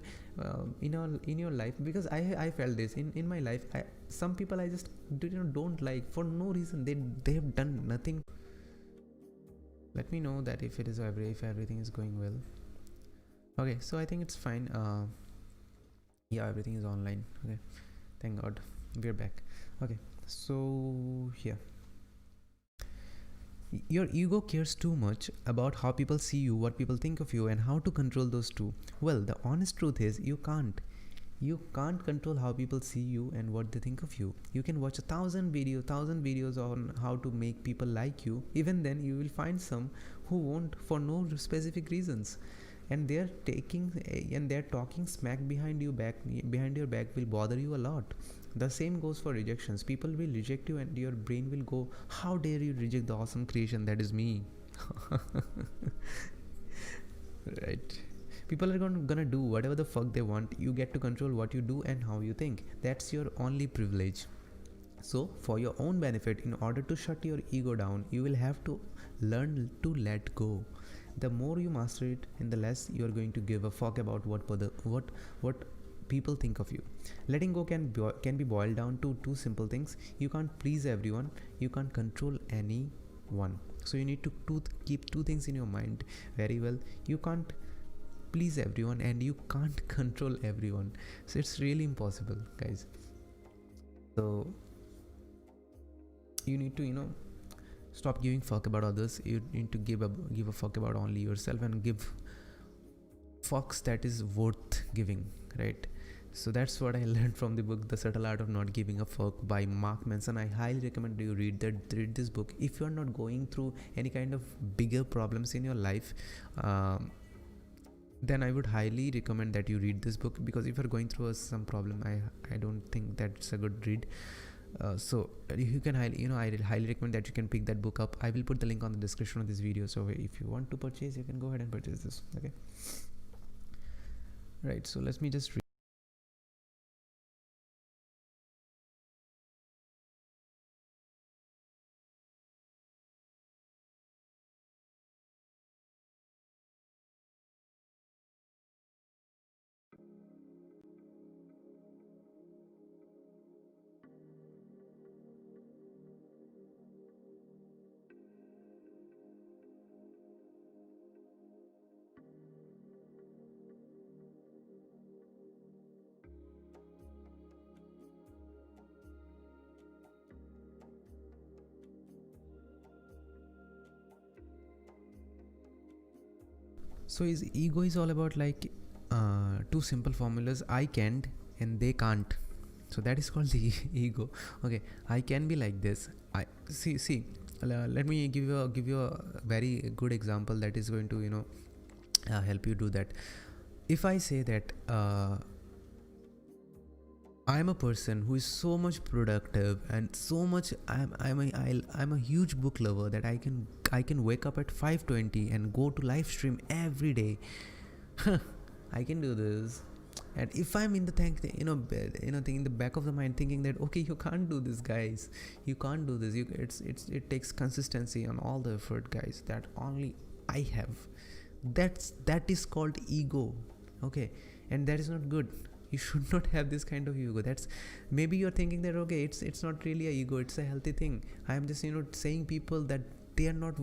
in your life, because I felt this in my life. Some people I just don't like for no reason. They have done nothing. Let me know that if everything is going well. Okay, so I think it's fine. Yeah, everything is online. Okay, thank God we're back. Okay, so here, your ego cares too much about how people see you, what people think of you, and how to control those two. Well, the honest truth is you can't control how people see you and what they think of you. You can watch 1,000 videos on how to make people like you. Even then you will find some who won't, for no specific reasons, and they're talking smack behind your back will bother you a lot. The same goes for rejections. People will reject you and your brain will go, how dare you reject the awesome creation that is me. Right? People are gonna do whatever the fuck they want. You get to control what you do and how you think. That's your only privilege. So for your own benefit, in order to shut your ego down, you will have to learn to let go. The more you master it, and the less you are going to give a fuck about what people think of you. Letting go can be boiled down to two simple things. You can't please everyone, you can't control anyone. So you need to keep two things in your mind very well. You can't please everyone and you can't control everyone. So it's really impossible, guys. So you need to stop giving fuck about others. You need to give a fuck about only yourself, and give fucks that is worth giving, right? So that's what I learned from the book The Subtle Art of Not Giving a Fuck by Mark Manson. I highly recommend you read this book if you are not going through any kind of bigger problems in your life. Then I would highly recommend that you read this book, because if you're going through some problem, I don't think that's a good read. So you can highly, I highly recommend that you can pick that book up. I will put the link on the description of this video, so if you want to purchase, you can go ahead and purchase this. Okay, right, so let me just read. So his ego is all about like two simple formulas: I can't and they can't. So that is called the ego. Okay, I can be like this. I see. Let me give you a very good example that is going to help you do that. If I say that I'm a person who is so much productive and so much I'm a huge book lover that I can wake up at 5:20 and go to live stream every day. I can do this. And if I'm in the thing in the back of the mind thinking that okay, you can't do this, guys, you can't do this, it takes consistency and all the effort, guys, that only I have. That is called ego. Okay, and that is not good. You should not have this kind of ego. That's maybe you're thinking that okay, it's not really a ego, it's a healthy thing. I am just saying people that they are not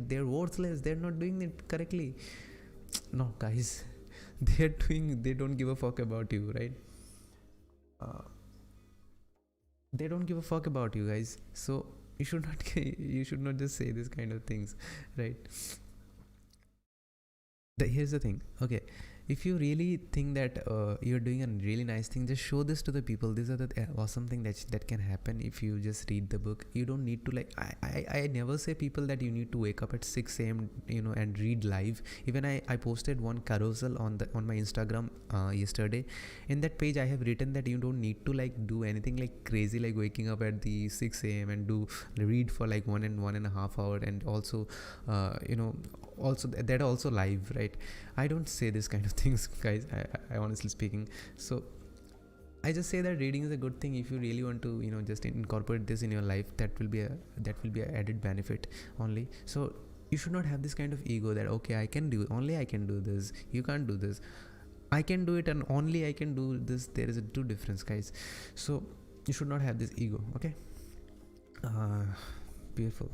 they're worthless, they're not doing it correctly. No, guys, they don't give a fuck about you, right? They don't give a fuck about you, guys. So you should not you should not just say this kind of things, right? Here's the thing. Okay, if you really think that you're doing a really nice thing, just show this to the people. These are the awesome thing that can happen if you just read the book. You don't need to like I never say people that you need to wake up at 6 a.m. and read live. Even I posted one carousel on my Instagram yesterday. In that page I have written that you don't need to like do anything like crazy, like waking up at the 6 a.m. and read for like 1.5 hour, and also also that also live, right? I don't say this kind of things, guys. I honestly speaking. So I just say that reading is a good thing if you really want to just incorporate this in your life. That will be a added benefit only. So you should not have this kind of ego that okay, I can do this, you can't do this. I can do it and only I can do this. There is a two difference, guys. So you should not have this ego. Okay, beautiful.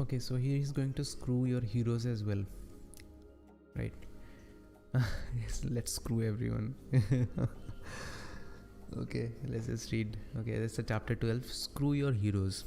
Okay, so here he's going to screw your heroes as well, right? Yes, let's screw everyone. Okay, let's just read. Okay, that's the chapter 12. Screw your heroes.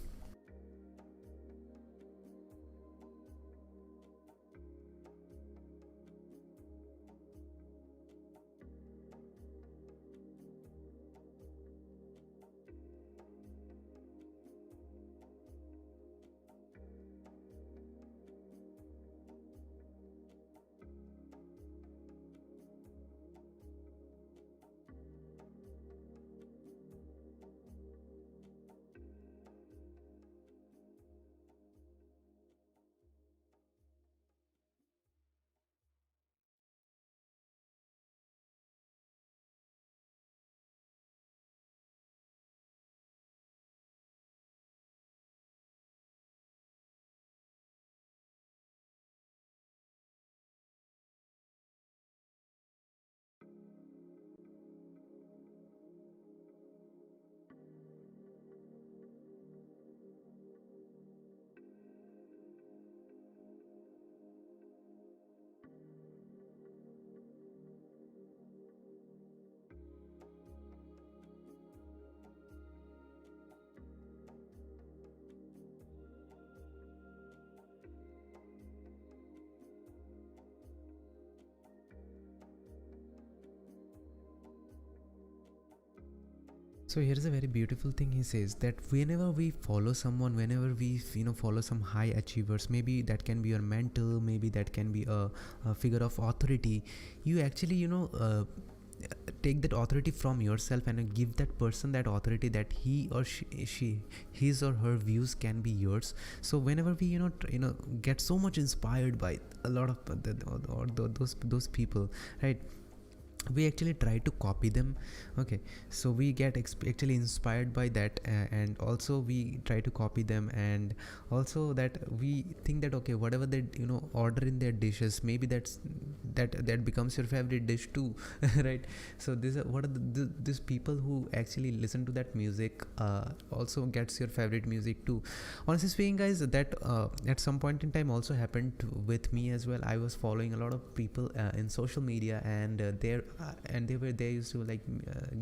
So here's a very beautiful thing he says, that whenever we follow someone, whenever we follow some high achievers, maybe that can be your mentor, maybe that can be a figure of authority, you actually take that authority from yourself and give that person that authority, that he or she his or her views can be yours. So whenever we get so much inspired by a lot of those people, right, we actually try to copy them. Okay, so we get actually inspired by that, and also we try to copy them, and also that we think that okay, whatever they order in their dishes, maybe that becomes your favorite dish too. Right? So these are what are these people who actually listen to that music also gets your favorite music too. Honestly speaking, guys, that at some point in time also happened with me as well. I was following a lot of people in social media, and they used to like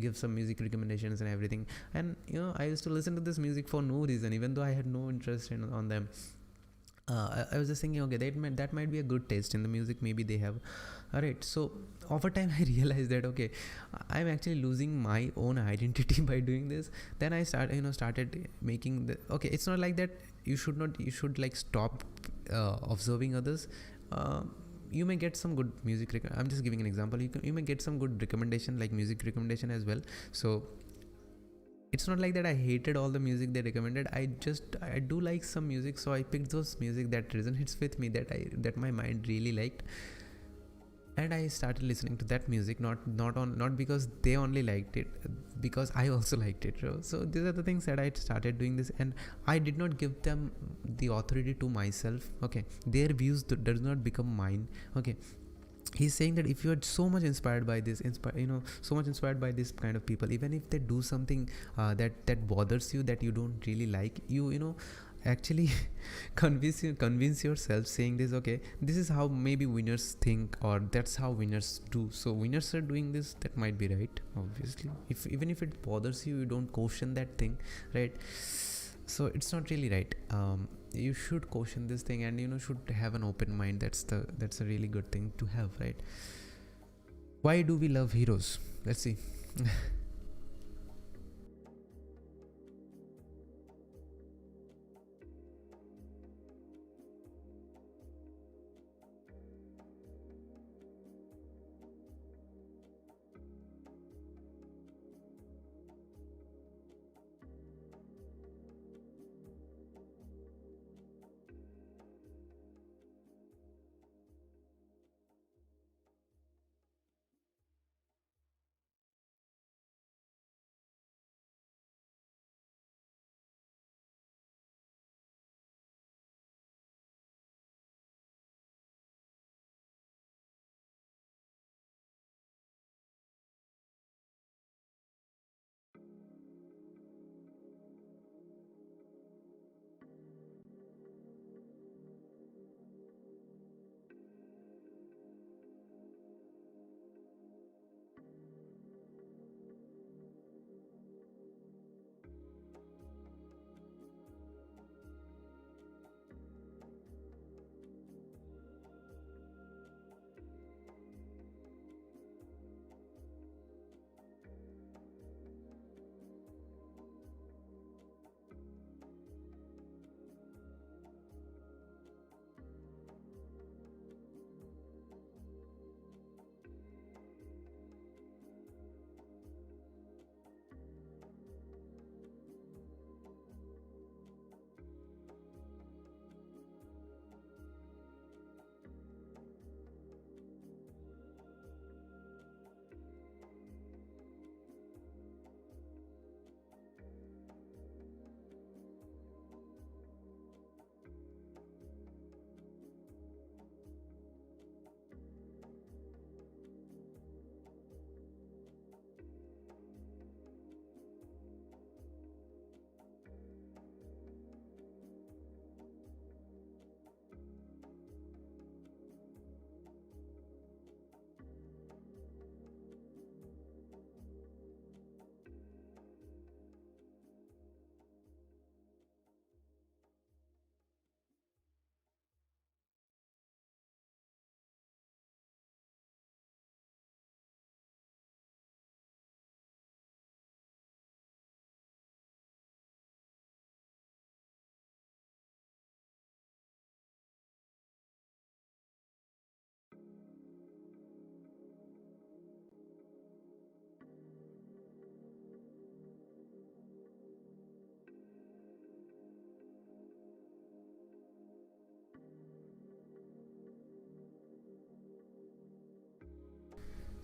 give some music recommendations and everything, and I used to listen to this music for no reason, even though I had no interest on them. I was just thinking, okay, that might be a good taste in the music, maybe they have. All right, so over time I realized that okay, I'm actually losing my own identity by doing this. Then I started making the okay. It's not like that. You should like stop observing others. You may get some good music I'm just giving an example. You may get some good recommendation, like music recommendation as well. So it's not like that I hated all the music they recommended. I do like some music, so I picked those music that resonates with me, that my mind really liked, and I started listening to that music, not because they only liked it, because I also liked it. So these are the things that I started doing this, and I did not give them the authority to myself. Okay, their views does not become mine. Okay, he's saying that if you are so much inspired by this so much inspired by this kind of people, even if they do something that bothers you, that you don't really like, actually convince yourself, saying this, okay, this is how maybe winners think, or that's how winners do, so winners are doing this, that might be right. Obviously, if even if it bothers you, you don't caution that thing, right? So it's not really right. You should caution this thing, and should have an open mind. That's a really good thing to have, right? Why do we love heroes? Let's see.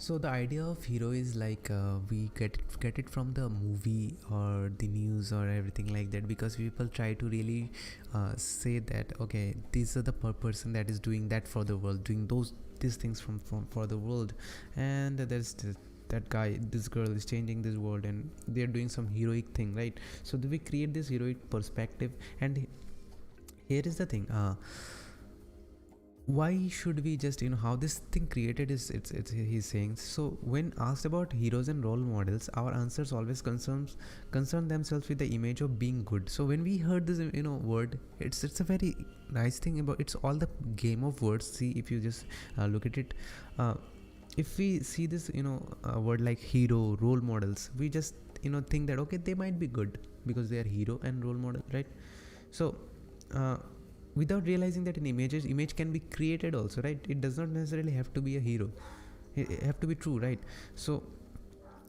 So the idea of hero is like we get it from the movie or the news or everything like that, because people try to really say that okay, these are the person that is doing that for the world, doing these things from for the world, and there's that guy, this girl is changing this world and they're doing some heroic thing, right? So we create this heroic perspective. And here is the thing, why should we just, how this thing created is, it's he's saying. So when asked about heroes and role models, our answers always concern themselves with the image of being good. So when we heard this word, it's a very nice thing about, it's all the game of words. See, if you just look at it, if we see this word like hero, role models, we just think that okay, they might be good because they are hero and role model, right? So without realizing that an image can be created also, right? It does not necessarily have to be a hero, it have to be true, right? So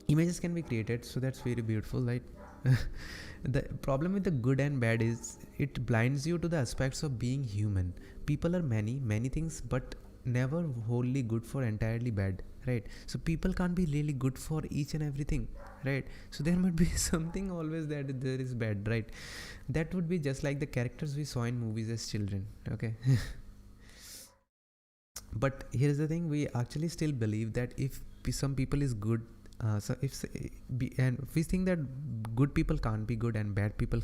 images can be created, so that's very beautiful, right? The problem with the good and bad is it blinds you to the aspects of being human. People are many things, but never wholly good for entirely bad, right? So people can't be really good for each and everything, right? So there might be something always that there is bad, right? That would be just like the characters we saw in movies as children, okay? But here's the thing, we actually still believe that if some people is good, so if and we think that good people can't be good and bad people,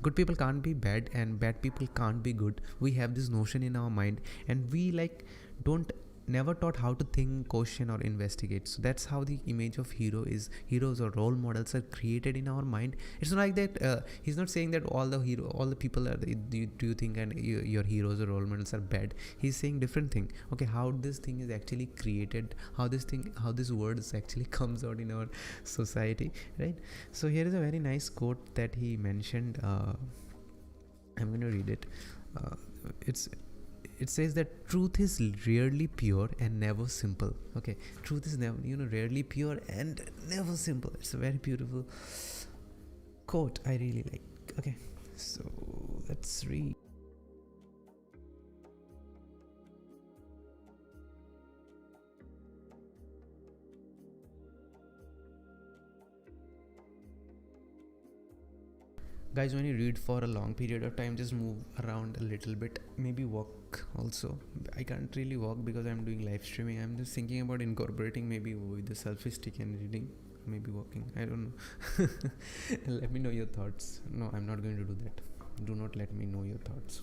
good people can't be bad and bad people can't be good. We have this notion in our mind, and we like don't never taught how to think, question or investigate. So that's how the image of heroes or role models are created in our mind. It's not like that he's not saying that all the people are do you think and your heroes or role models are bad. He's saying different thing. Okay, how this thing is actually created, how this word is actually comes out in our society, right? So here is a very nice quote that he mentioned. I'm going to read it. It says that truth is rarely pure and never simple. Okay, truth is never rarely pure and never simple. It's a very beautiful quote, I really like. Okay, so let's read. Guys, when you read for a long period of time, just move around a little bit, maybe walk also. I can't really walk because I'm doing live streaming. I'm just thinking about incorporating maybe with the selfie stick and reading, maybe walking, I don't know. Let me know your thoughts. No, I'm not going to do that. Do not let me know your thoughts.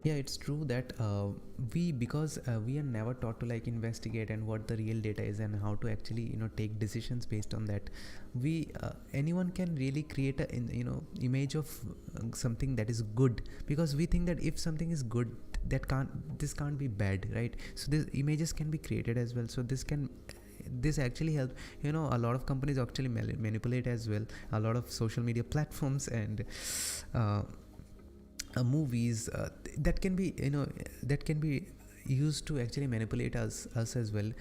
Yeah, it's true that because we are never taught to like investigate and what the real data is and how to actually take decisions based on that. We anyone can really create a image of something that is good, because we think that if something is good, this can't be bad, right? So these images can be created as well. So this actually help, a lot of companies actually manipulate as well, a lot of social media platforms and movies that can be that can be used to actually manipulate us as well.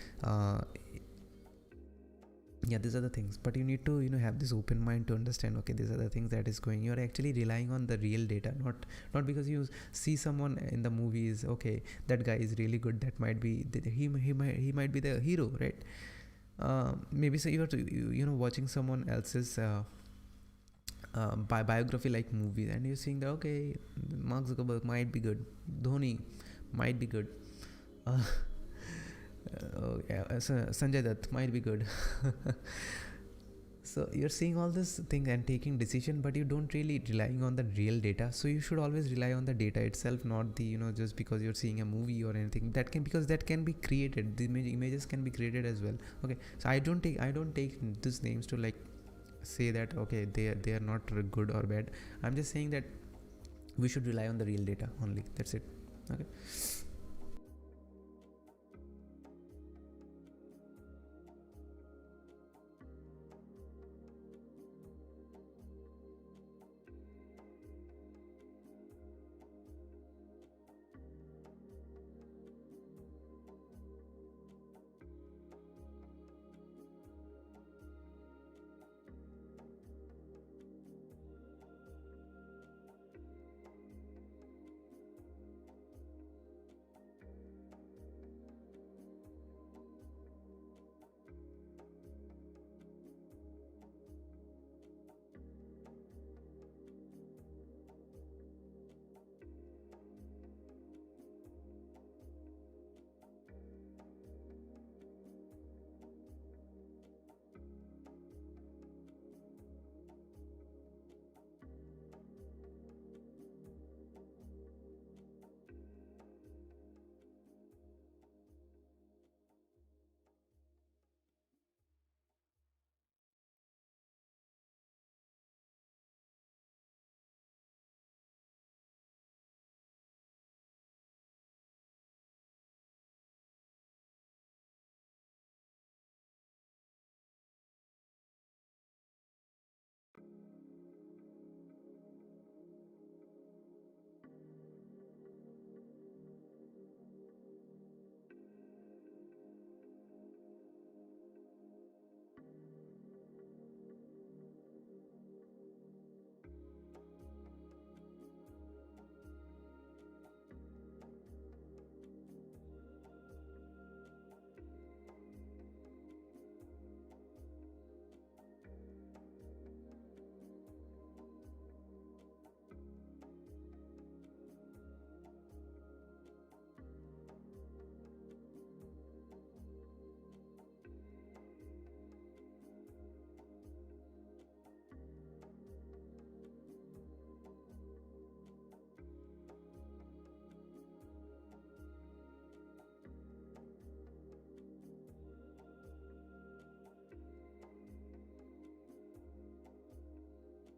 Yeah, these are the things, but you need to have this open mind to understand, okay, these are the things that is going. You're actually relying on the real data, not because you see someone in the movies, okay, that guy is really good, that might be he might be the hero, right? Maybe so you're watching someone else's biography like movie, and you're seeing that, okay, Mark Zuckerberg might be good, Dhoni might be good, uh, Sanjay Dutt might be good. So you're seeing all this thing and taking decision, but you don't really relying on the real data. So you should always rely on the data itself, not the just because you're seeing a movie or anything that can, because that can be created, the images can be created as well. Okay, so I don't take these names to like say that, okay, they are not good or bad. I'm just saying that we should rely on the real data only, that's it. Okay.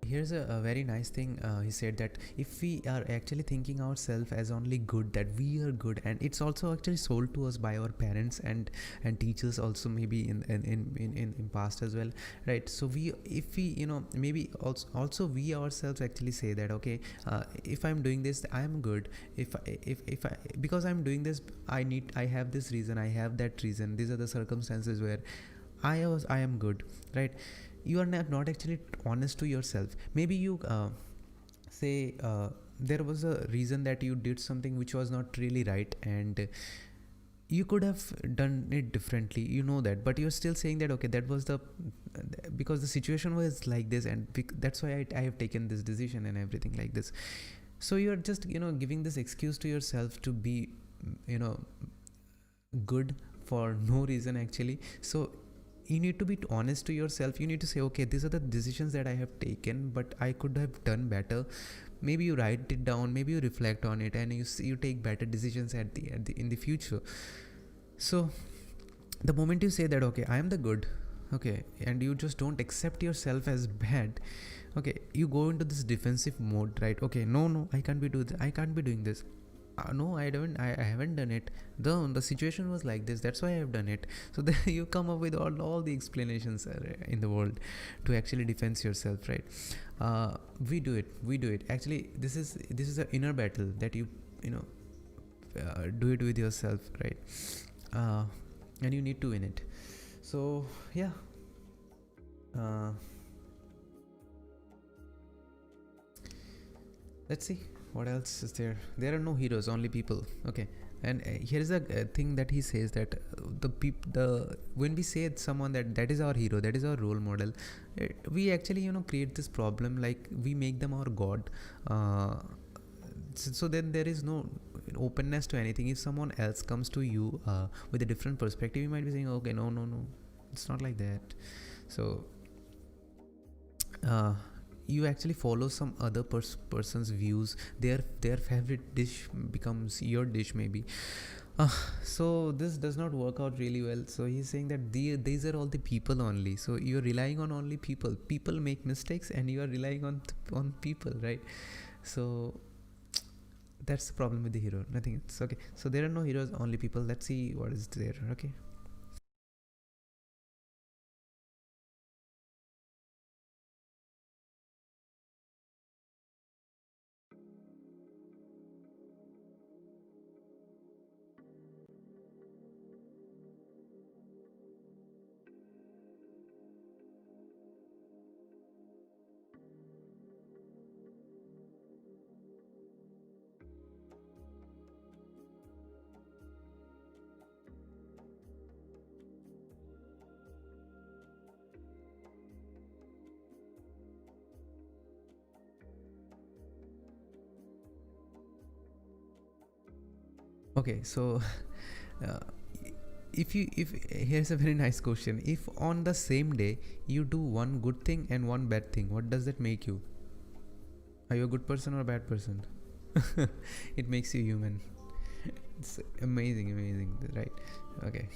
Here's a very nice thing he said, that if we are actually thinking ourselves as only good, that we are good, and it's also actually sold to us by our parents and teachers also, maybe in past as well, right? So we, if we maybe also we ourselves actually say that, okay, if I'm doing this, I'm good. If I, because I'm doing this, I have this reason, I have that reason, these are the circumstances where I am good, right? You are not actually honest to yourself. Maybe you say there was a reason that you did something which was not really right, and you could have done it differently, that, but you're still saying that, okay, that was the because the situation was like this, and that's why I have taken this decision and everything like this. So you're just giving this excuse to yourself to be good for no reason actually. So you need to be honest to yourself. You need to say, okay, these are the decisions that I have taken, but I could have done better. Maybe you write it down, maybe you reflect on it, and you take better decisions in the future. So the moment you say that, okay, I am the good, okay, and you just don't accept yourself as bad, okay, you go into this defensive mode, right? Okay, no, I can't be doing this. No, I haven't done it. The situation was like this, that's why I have done it. So then you come up with all the explanations in the world to actually defend yourself, right? We do it actually. This is an inner battle that you do it with yourself, right? And you need to win it. So yeah, uh, let's see what else is there. There are no heroes, only people. Okay. And here is a thing that he says, that the when we say someone that is our hero, that is our role model, we actually create this problem, like we make them our god. So then there is no openness to anything. If someone else comes to you with a different perspective, you might be saying, okay, no, it's not like that. So you actually follow some other person's views. Their favorite dish becomes your dish, maybe. So this does not work out really well. So he's saying that these are all the people only. So you're relying on only people. People make mistakes, and you are relying on people, right? So that's the problem with the hero, nothing else. Okay, so there are no heroes, only people. Let's see what is there. Okay. Okay, so uh, if here's a very nice question. If on the same day you do one good thing and one bad thing, what does that make you? Are you a good person or a bad person? It makes you human. It's amazing, right? Okay.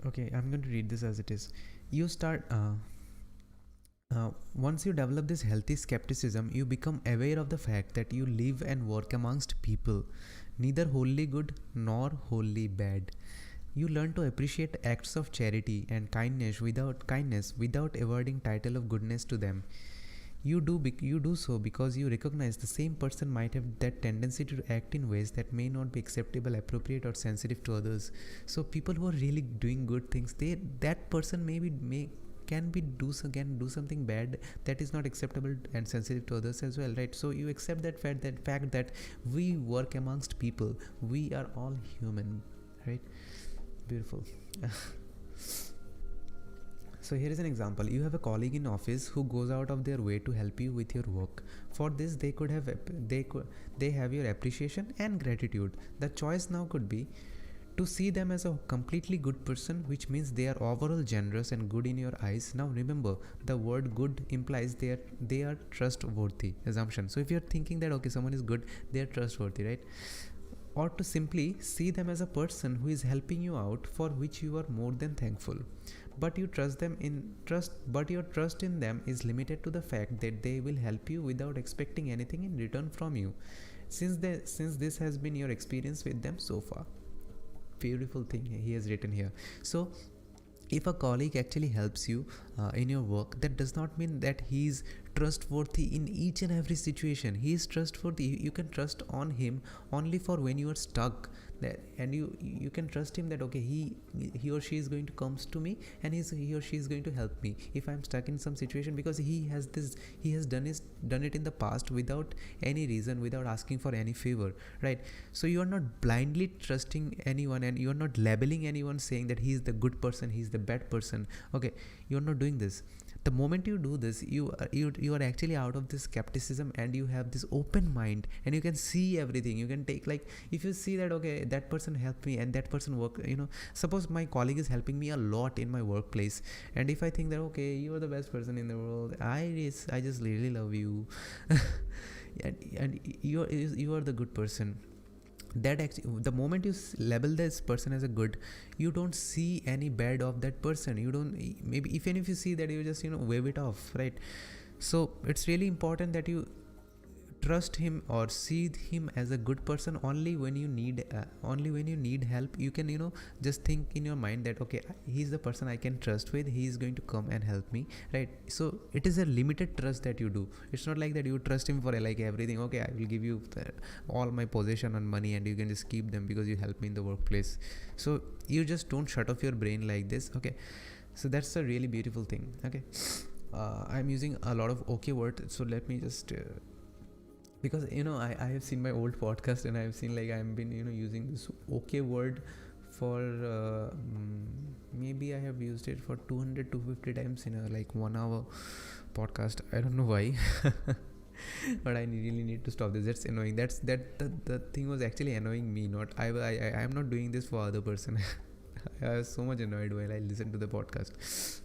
Okay, I'm going to read this as it is. You start once you develop this healthy skepticism, you become aware of the fact that you live and work amongst people, neither wholly good nor wholly bad. You learn to appreciate acts of charity and kindness without awarding title of goodness to them. You do so because you recognize the same person might have that tendency to act in ways that may not be acceptable, appropriate, or sensitive to others. So people who are really doing good things, that person can do something bad that is not acceptable and sensitive to others as well, right? So you accept that fact that we work amongst people, we are all human, right? Beautiful. So here is an example. You have a colleague in office who goes out of their way to help you with your work. For this, they have your appreciation and gratitude. The choice now could be to see them as a completely good person, which means they are overall generous and good in your eyes. Now remember, the word good implies they are trustworthy assumption. So if you're thinking that okay, someone is good, they are trustworthy, right? Or to simply see them as a person who is helping you out, for which you are more than thankful. But your trust in them is limited to the fact that they will help you without expecting anything in return from you, since this has been your experience with them so far. Beautiful thing he has written here. So if a colleague actually helps you in your work, that does not mean that he is trustworthy in each and every situation. He is trustworthy. You can trust on him only for when you are stuck, and you can trust him that okay, he or she is going to comes to me, and he or she is going to help me if I'm stuck in some situation, because he has done it in the past without any reason, without asking for any favor, right? So you are not blindly trusting anyone, and you are not labeling anyone saying that he is the good person, he is the bad person. Okay, you are not doing this. The moment you do this, you are actually out of this skepticism, and you have this open mind, and you can see everything. You can take, like, if you see that okay, that person helped me and that person suppose my colleague is helping me a lot in my workplace, and if I think that okay, you are the best person in the world, I just really love you. and you are the good person. That actually, the moment you label this person as a good, you don't see any bad of that person. You don't, maybe even if you see that, you just wave it off, right? So it's really important that you trust him or see him as a good person. Only when you need help, you can just think in your mind that, okay, he's the person I can trust with, he's going to come and help me, right? So it is a limited trust that you do. It's not like that you trust him for like everything. Okay, I will give you all my possession and money and you can just keep them because you help me in the workplace. So you just don't shut off your brain like this. Okay, so that's a really beautiful thing. Okay, I'm using a lot of okay word, so let me just because I have seen my old podcast and I've seen like I've been using this okay word for maybe I have used it for 200 to 250 times in a like 1 hour podcast. I don't know why. But I really need to stop this. That's annoying. The thing was actually annoying me, not I am not doing this for other person. I was so much annoyed while I listened to the podcast.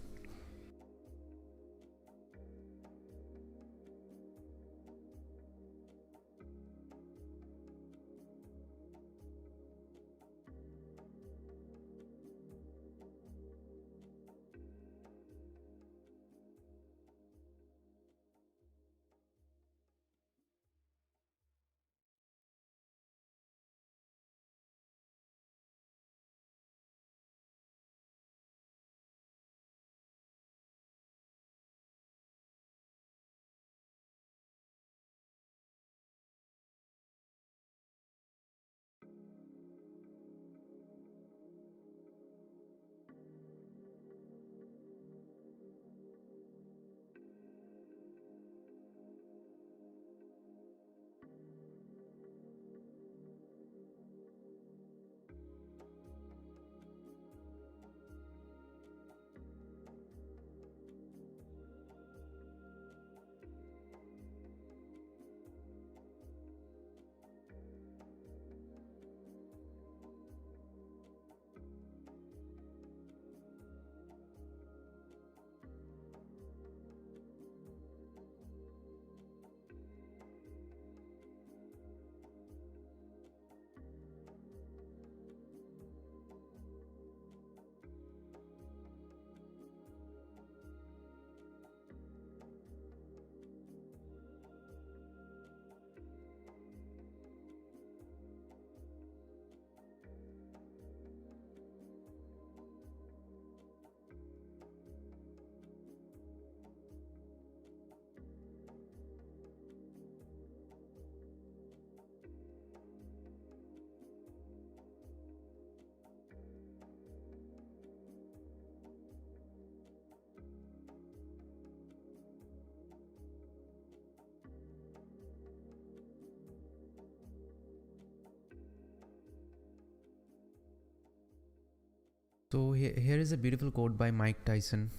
So here is a beautiful quote by Mike Tyson.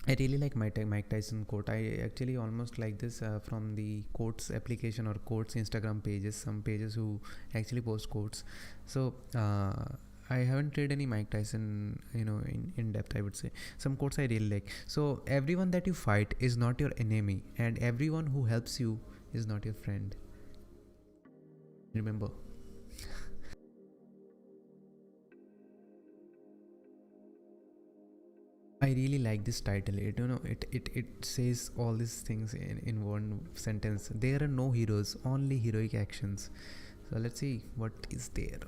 I really like Mike Tyson quote. I actually almost like this from the quotes application or quotes Instagram pages. Some pages who actually post quotes. So I haven't read any Mike Tyson, in depth. I would say some quotes I really like. So everyone that you fight is not your enemy, and everyone who helps you is not your friend. Remember. I really like this title. It says all these things in one sentence. There are no heroes, only heroic actions. So let's see what is there.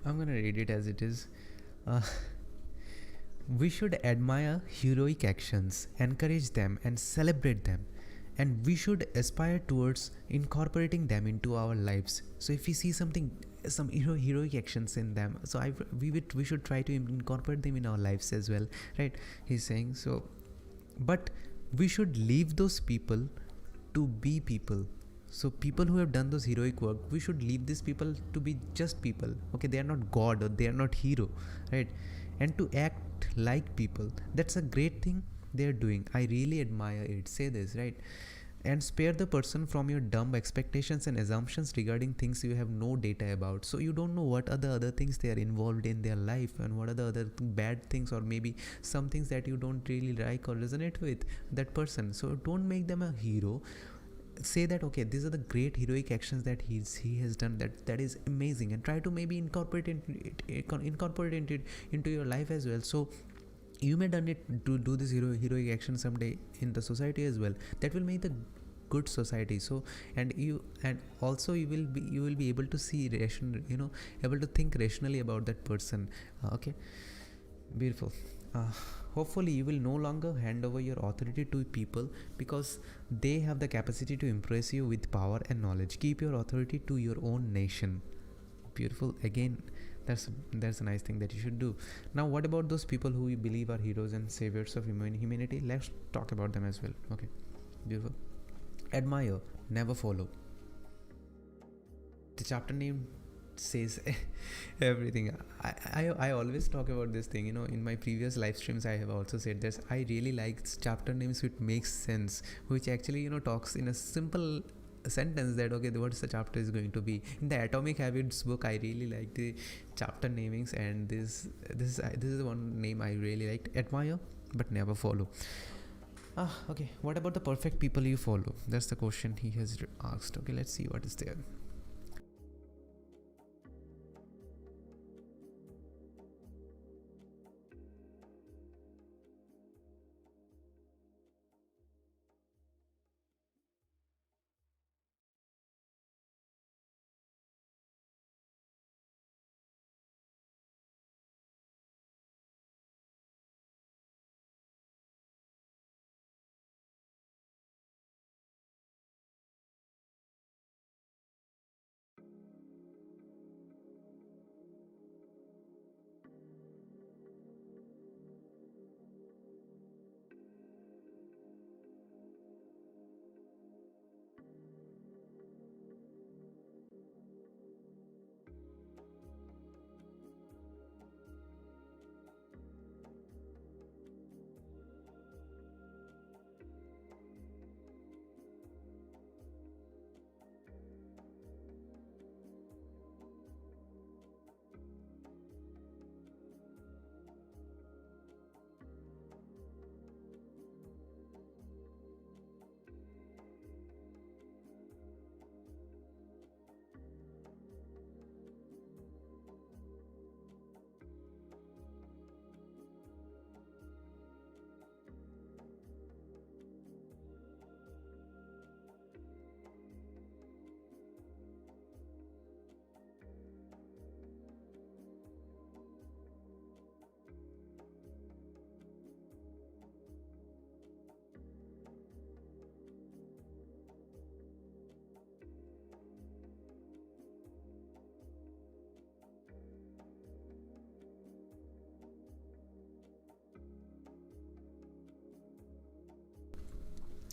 I'm gonna read it as it is. Uh, we should admire heroic actions, encourage them, and celebrate them. and we should aspire towards incorporating them into our lives. So if we see something, some heroic actions in them, so we should try to incorporate them in our lives as well, right? He's saying so. But we should leave those people to be people. So people who have done those heroic work, we should leave these people to be just people. Okay, they are not god or they are not hero, right? And to act like people, that's a great thing they are doing. I really admire it. Say this, right? And spare the person from your dumb expectations and assumptions regarding things you have no data about. So you don't know what are the other things they are involved in their life, and what are the other bad things, or maybe some things that you don't really like or resonate with that person. So don't make them a hero. Say that, okay, these are the great heroic actions that he has done, that is amazing, and try to maybe incorporate it into your life as well. So you may done it to do this heroic action someday in the society as well. That will make the good society. So and also you will be able to see able to think rationally about that person. Okay, beautiful. Hopefully you will no longer hand over your authority to people because they have the capacity to impress you with power and knowledge. Keep your authority to your own nation. Beautiful. Again, that's a nice thing that you should do. Now what about those people who you believe are heroes and saviors of humanity? Let's talk about them as well. Okay, beautiful. Admire, never follow. The chapter name says everything. I always talk about this thing, in my previous live streams. I have also said this. I really like chapter names which makes sense, which actually talks in a simple sentence that okay, what is the chapter is going to be. In the Atomic Habits book, I really like the chapter namings, and this is one name I really liked. Admire but never follow. Okay, what about the perfect people you follow? That's the question he has asked. Okay, let's see what is there.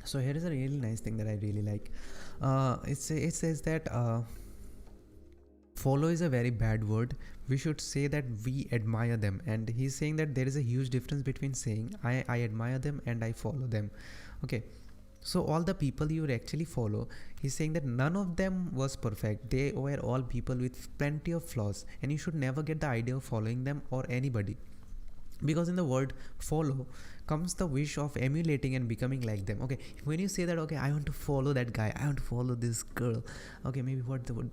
So here is a really nice thing that I really like. It says that follow is a very bad word. We should say that we admire them. And he's saying that there is a huge difference between saying I admire them and I follow them. Okay, so all the people you actually follow, he's saying that none of them was perfect. They were all people with plenty of flaws, and you should never get the idea of following them or anybody, because in the word follow comes the wish of emulating and becoming like them. Okay, when you say that, okay, I want to follow that guy, I want to follow this girl, okay, maybe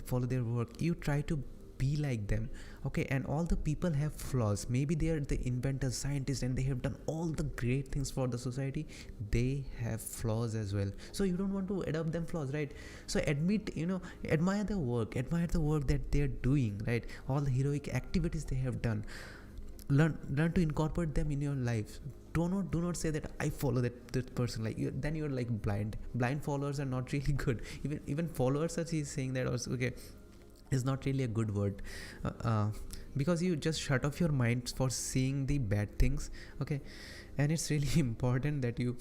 follow their work, you try to be like them. Okay, and all the people have flaws. Maybe they are the inventors, scientists, and they have done all the great things for the society. They have flaws as well, so you don't want to adopt them flaws, right? So admire the work that they're doing, right? All the heroic activities they have done. learn to incorporate them in your life. Do not say that I follow that person, like then you're like blind followers are not really good. Even followers, as he's saying that also, okay, is not really a good word, because you just shut off your mind for seeing the bad things, okay. And it's really important that you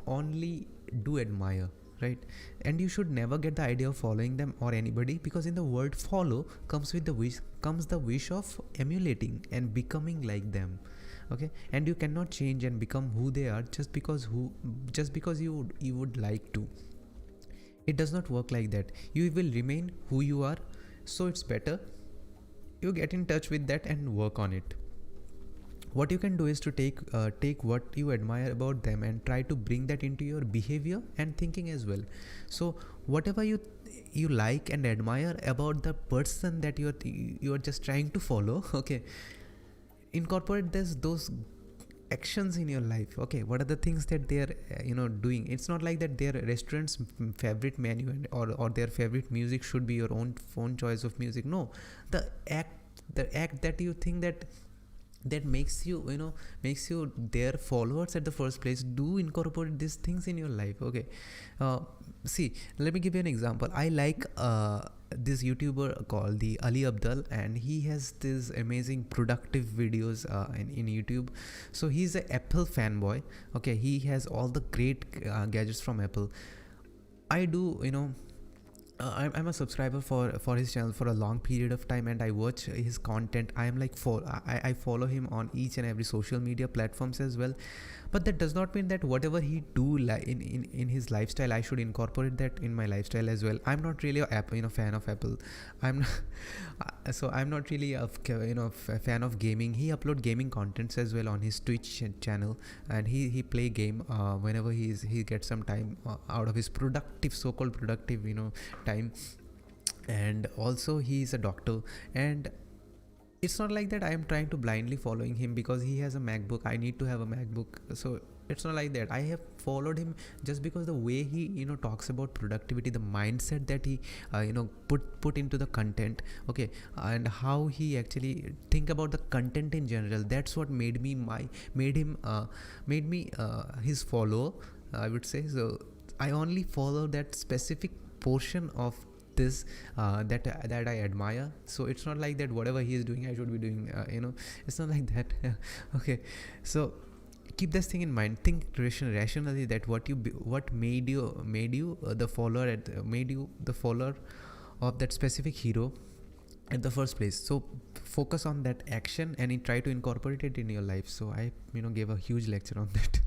only do admire, right? And you should never get the idea of following them or anybody, because in the word follow comes the wish of emulating and becoming like them, okay. And you cannot change and become who they are just because you would like to. It does not work like that. You will remain who you are, so it's better you get in touch with that and work on it. What you can do is to take what you admire about them and try to bring that into your behavior and thinking as well. So whatever you like and admire about the person that you are just trying to follow, okay, incorporate those actions in your life, okay. What are the things that they are doing? It's not like that their restaurant's favorite menu or their favorite music should be your own choice of music. No, the act that you think that makes you their followers at the first place. Do incorporate these things in your life, okay. See, let me give you an example. I like this YouTuber called the Ali Abdal, and he has these amazing productive videos in YouTube. So he's an Apple fanboy, okay. He has all the great gadgets from Apple. I do, I'm a subscriber for his channel for a long period of time, and I watch his content. I am like I follow him on each and every social media platforms as well. But that does not mean that whatever he do in his lifestyle, I should incorporate that in my lifestyle as well. I'm not really a fan of Apple. I'm not really a fan of gaming. He upload gaming contents as well on his Twitch channel, and he play game whenever he gets some time out of his so-called productive time. And also he's a doctor, and it's not like that I am trying to blindly following him because he has a MacBook. I need to have a MacBook. So it's not like that. I have followed him just because the way he talks about productivity, the mindset that he put into the content, okay, and how he actually think about the content in general. That's what made me his follower, I would say. So I only follow that specific portion of this that I admire. So it's not like that whatever he is doing I should be doing, it's not like that. Okay, so keep this thing in mind. Think rationally that what made you the follower of that specific hero at the first place. So focus on that action and try to incorporate it in your life. So I gave a huge lecture on that.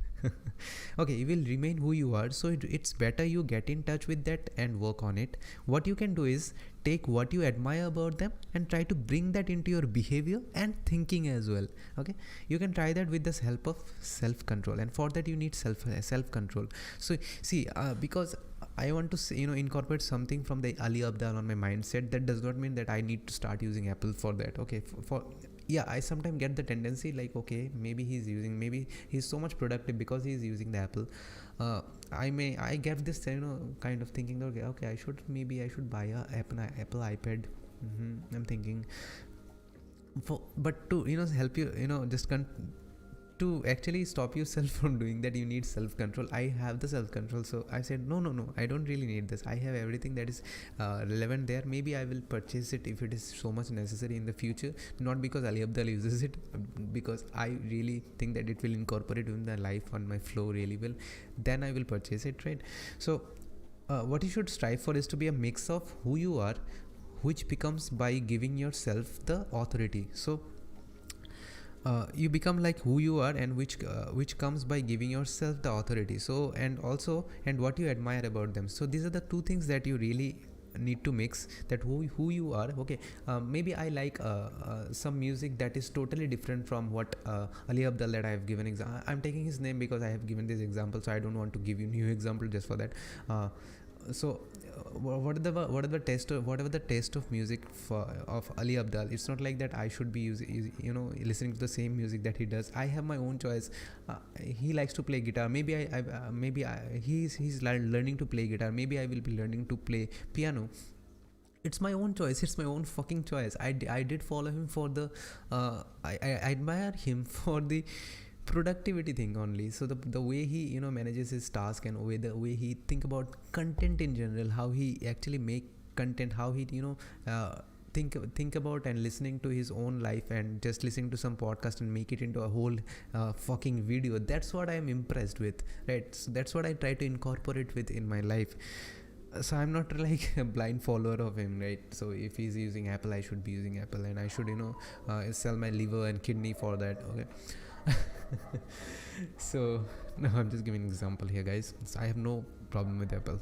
Okay, you will remain who you are, so it's better you get in touch with that and work on it. What you can do is take what you admire about them and try to bring that into your behavior and thinking as well, okay. You can try that with the help of self-control, and for that you need self-control. So see, because I want to say, incorporate something from the Ali Abdal on my mindset, that does not mean that I need to start using Apple for that, okay. Yeah, I sometimes get the tendency like, okay, maybe he's so much productive because he's using the Apple. I get this kind of thinking that okay, I should buy a Apple iPad. I'm thinking but to help you just to actually stop yourself from doing that, you need self-control. I have the self-control, so I said no, I don't really need this. I have everything that is relevant there. Maybe I will purchase it if it is so much necessary in the future, not because Ali Abdal uses it, because I really think that it will incorporate in the life on my flow really well. Then I will purchase it, right? So what you should strive for is to be a mix of who you are, which becomes by giving yourself the authority. So you become like who you are, and which comes by giving yourself the authority. So and what you admire about them. So these are the two things that you really need to mix, that who you are, okay. Maybe I like some music that is totally different from what Ali Abdal that I have given example. I'm taking his name because I have given this example, so I don't want to give you new example just for that. So whatever the taste of music of Ali Abdal, it's not like that I should be listening to the same music that he does. I have my own choice. He likes to play guitar. Maybe he's learning to play guitar. Maybe I will be learning to play piano. it's my own choice, it's my own fucking choice. I did follow him for the I admire him for the productivity thing only. So the way he, you know, manages his task, and the way he think about content in general, how he actually make content, how he, you know, think about and listening to his own life, and just listening to some podcast and make it into a whole fucking video. That's what I am impressed with, right? So that's what I try to incorporate with in my life. So I'm not like a blind follower of him, right? So if he's using Apple, I should be using Apple, and I should, you know, sell my liver and kidney for that. Okay. So no, I'm just giving an example here, guys. So I have no problem with Apple.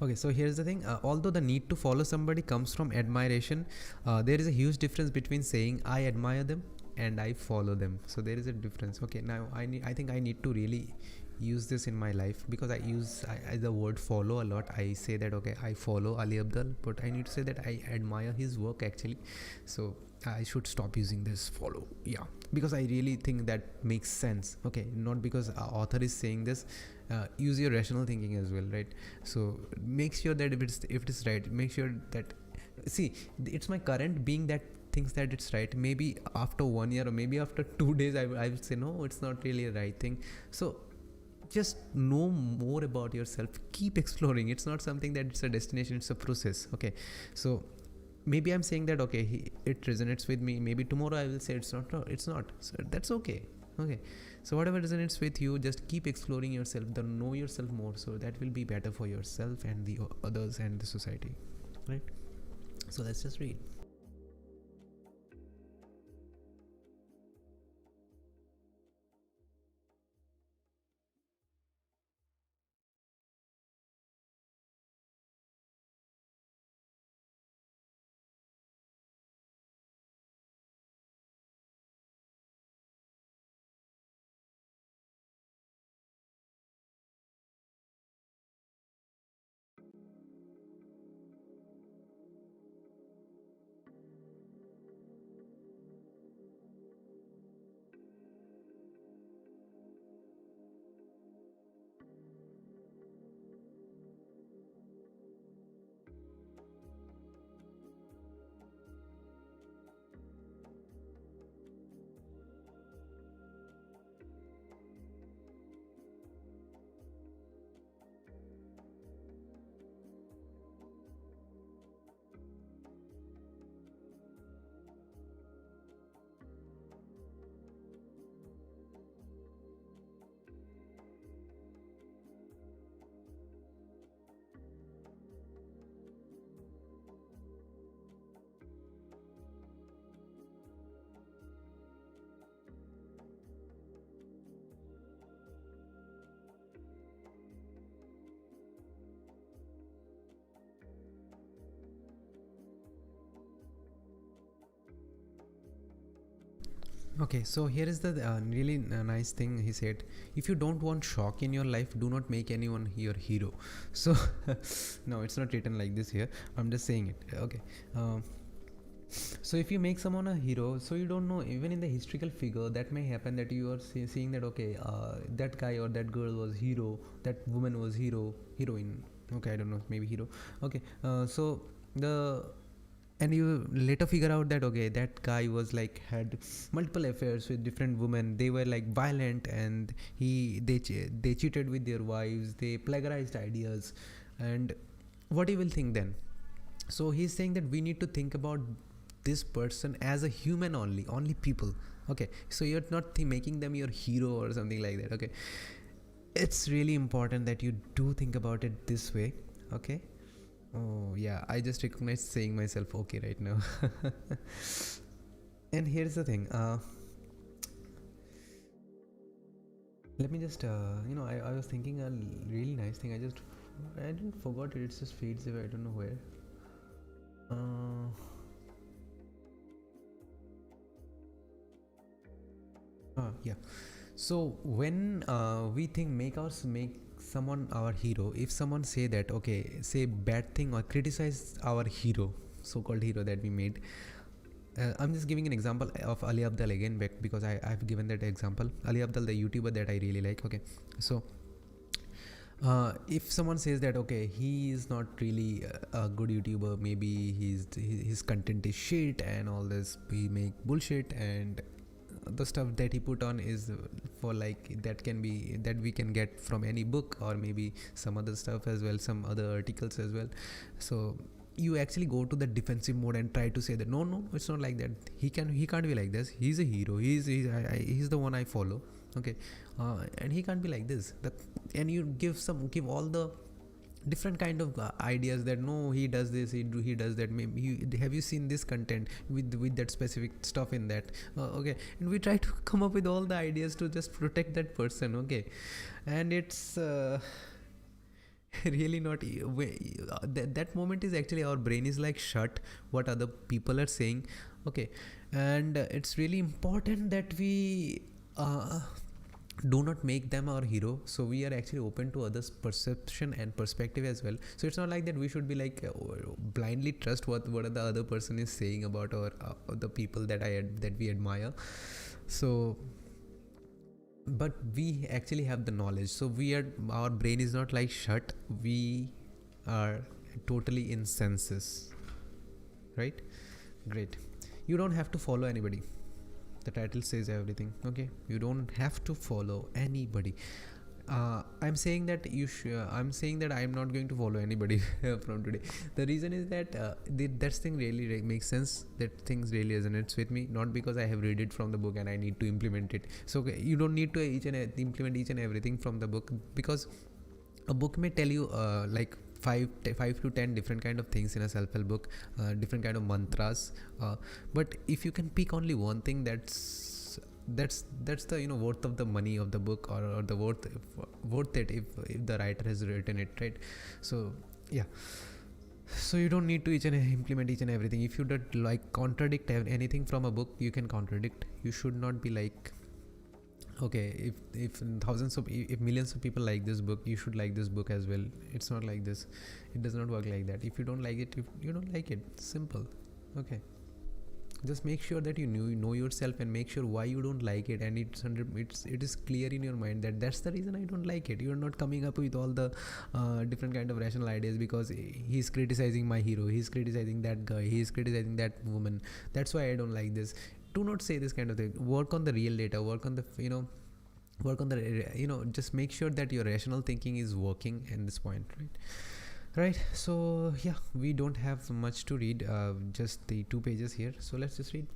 Okay, so here's the thing. Although the need to follow somebody comes from admiration, there is a huge difference between saying I admire them and I follow them. So there is a difference. Okay, now I think I need to really use this in my life, because I use the word follow a lot. I say that, okay, I follow Ali Abdaal, but I need to say that I admire his work actually. So I should stop using this follow, yeah, because I really think that makes sense. Okay, not because author is saying this. Use your rational thinking as well, right? So make sure that if it's right, make sure that, see, it's my current being that thinks that it's right. Maybe after 1 year or maybe after 2 days I will say no, it's not really a right thing. So just know more about yourself, keep exploring. It's not something that it's a destination, it's a process. Okay, so maybe I'm saying that, okay, it resonates with me, maybe tomorrow I will say it's not. So that's okay. Okay, so whatever resonates with you, just keep exploring yourself, know yourself more, so that will be better for yourself and the others and the society, right? So let's just read. Okay, so here is the really nice thing he said. If you don't want shock in your life, do not make anyone your hero. So no, it's not written like this here, I'm just saying it. Okay, so if you make someone a hero, so you don't know, even in the historical figure, that may happen that you are seeing that, okay, that guy or that girl was hero, that woman was heroine. Okay, I don't know, maybe hero. Okay, so and you later figure out that, okay, that guy was like had multiple affairs with different women, they were like violent, and they cheated with their wives, they plagiarized ideas, and what you will think then? So he's saying that we need to think about this person as a human, only people. Okay, so you're not making them your hero or something like that. Okay, it's really important that you do think about it this way. Okay. Oh yeah, I just recognized saying myself okay right now. And here's the thing, let me just I was thinking a really nice thing. I didn't forgot it, just fades away, I don't know where. Yeah, so when we think make someone our hero, if someone say that, okay, say bad thing or criticize our hero, so-called hero that we made, I'm just giving an example of Ali Abdaal again, because I've given that example. Ali Abdaal, the YouTuber that I really like. Okay, so If someone says that okay, he is not really a good YouTuber, maybe his content is shit and all this, he make bullshit, and the stuff that he put on is for like that we can get from any book or maybe some other stuff as well, some other articles as well. So you actually go to the defensive mode and try to say that no, it's not like that, he can't be like this, he's a hero, he's the one I follow, okay, and he can't be like this. And you give all the different kind of ideas that no, he does this, he does that, maybe have you seen this content with that specific stuff in that, okay, and we try to come up with all the ideas to just protect that person, okay, and it's really not that moment is actually our brain is like shut what other people are saying, okay, and it's really important that we do not make them our hero, so we are actually open to others perception and perspective as well. So it's not like that we should be like blindly trust what the other person is saying about our the people that we admire. So but we actually have the knowledge, so our brain is not like shut, we are totally in senses, right? Great. You don't have to follow anybody, the title says everything, okay, you don't have to follow anybody. I'm saying that I'm saying that I'm not going to follow anybody from today. The reason is that that thing really makes sense, that things really resonates with me, not because I have read it from the book and I need to implement it. So okay, you don't need to implement each and everything from the book, because a book may tell you like 5 to 10 different kind of things in a self-help book, different kind of mantras, but if you can pick only one thing, that's the worth of the money of the book, or the worth it if the writer has written it, right? So yeah, so you don't need to implement each and everything. If you don't like contradict anything from a book, you can contradict. You should not be like, okay, if millions of people like this book, you should like this book as well. It's not like this. It does not work like that. If you don't like it, you don't like it. Simple. Okay, just make sure that you know yourself, and make sure why you don't like it, and it is clear in your mind that that's the reason I don't like it. You're not coming up with all the different kind of rational ideas because he's criticizing my hero, he's criticizing that guy, he's criticizing that woman, that's why I don't like this. Do not say this kind of thing. Work on the real data, work on the just make sure that your rational thinking is working at this point, right? So yeah, we don't have much to read, just the 2 pages here, so let's just read.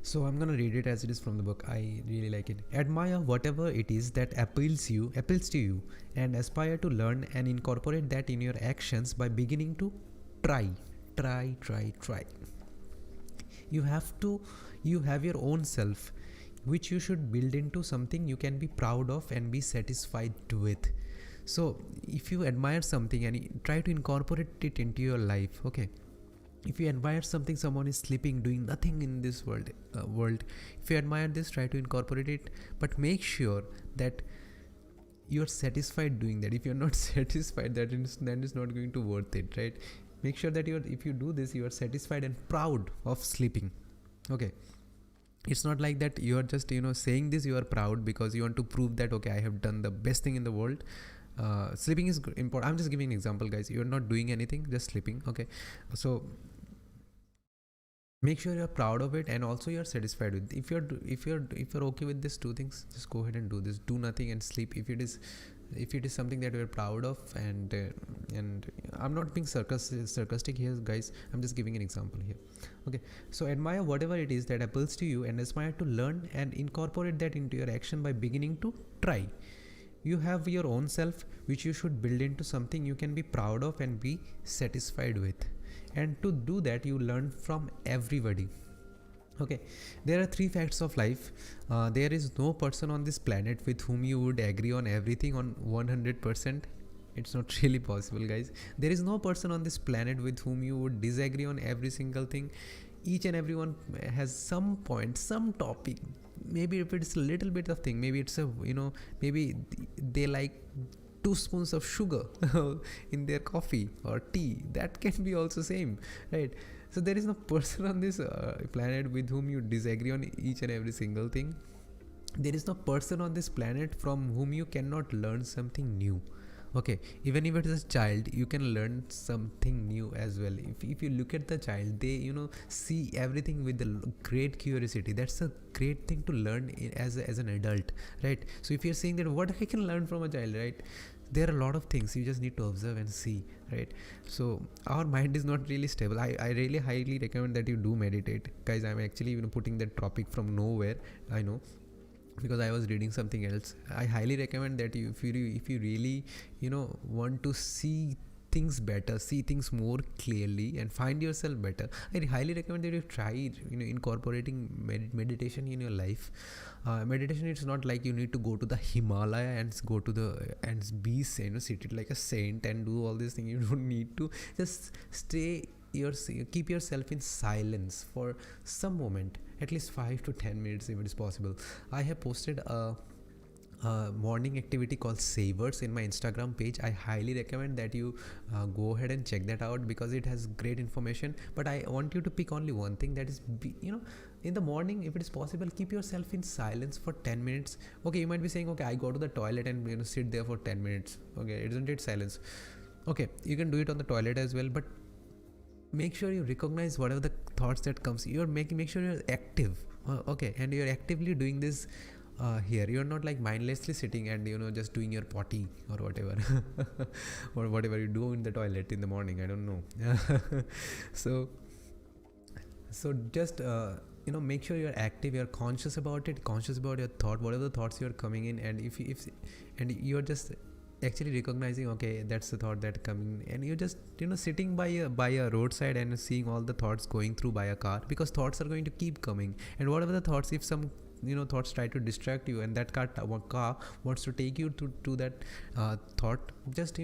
So I'm gonna read it as it is from the book. I really like it. Admire whatever it is that appeals to you, and aspire to learn and incorporate that in your actions by beginning to try. You have your own self, which you should build into something you can be proud of and be satisfied with. So if you admire something and try to incorporate it into your life, okay, if you admire something, someone is sleeping, doing nothing in this world, if you admire this, try to incorporate it, but make sure that you're satisfied doing that. If you're not satisfied, then it's not going to worth it, right? Make sure that if you do this, you are satisfied and proud of sleeping, okay? It's not like that you are just saying this, you are proud because you want to prove that, okay, I have done the best thing in the world. Sleeping is important. I'm just giving an example, guys. You're not doing anything, just sleeping, okay? So make sure you're proud of it, and also you're satisfied with. If you're okay with these 2 things, just go ahead and do this. Do nothing and sleep. If it is if it is something that we're proud of, and I'm not being sarcastic here, guys, I'm just giving an example here. Okay, so admire whatever it is that appeals to you, and aspire to learn and incorporate that into your action by beginning to try. You have your own self, which you should build into something you can be proud of and be satisfied with. And to do that, you learn from everybody. Okay, there are 3 facts of life. There is no person on this planet with whom you would agree on everything on 100%. It's not really possible, guys. There is no person on this planet with whom you would disagree on every single thing. Each and everyone has some point, some topic. Maybe if it's a little bit of thing, maybe it's a, maybe they like 2 spoons of sugar in their coffee or tea. That can be also same, right? So there is no person on this planet with whom you disagree on each and every single thing. There is no person on this planet from whom you cannot learn something new. Okay, even if it is a child, you can learn something new as well. If you look at the child, they see everything with a great curiosity. That's a great thing to learn as an adult, right? So if you're saying that what I can learn from a child, right, there are a lot of things you just need to observe and see, right? So our mind is not really stable. I really highly recommend that you do meditate, guys. I'm actually putting that topic from nowhere, I know, because I was reading something else. I highly recommend that if you really want to see things better, see things more clearly, and find yourself better, I highly recommend that you try incorporating meditation in your life. Meditation, it's not like you need to go to the Himalaya and go to the and be seated like a saint and do all these things. You don't need to. Just keep yourself in silence for some moment, at least 5 to 10 minutes if it is possible. I have posted a morning activity called Savers in my Instagram page. I highly recommend that you go ahead and check that out, because it has great information. But I want you to pick only one thing, that is in the morning, if it is possible, keep yourself in silence for 10 minutes. Okay, you might be saying, okay, I go to the toilet and sit there for 10 minutes. Okay, isn't it silence? Okay, you can do it on the toilet as well, but make sure you recognize whatever the thoughts that comes. Make sure you're active. Okay, and you're actively doing this here. You're not like mindlessly sitting and just doing your potty or whatever or whatever you do in the toilet in the morning. I don't know. so just make sure you're active, you're conscious about it, conscious about your thought, whatever the thoughts you're coming in, and if you're just actually recognizing, okay, that's the thought that coming, and you're just sitting by a roadside and seeing all the thoughts going through by a car, because thoughts are going to keep coming. And whatever the thoughts, if some thoughts try to distract you, and that car wants to take you to that thought, just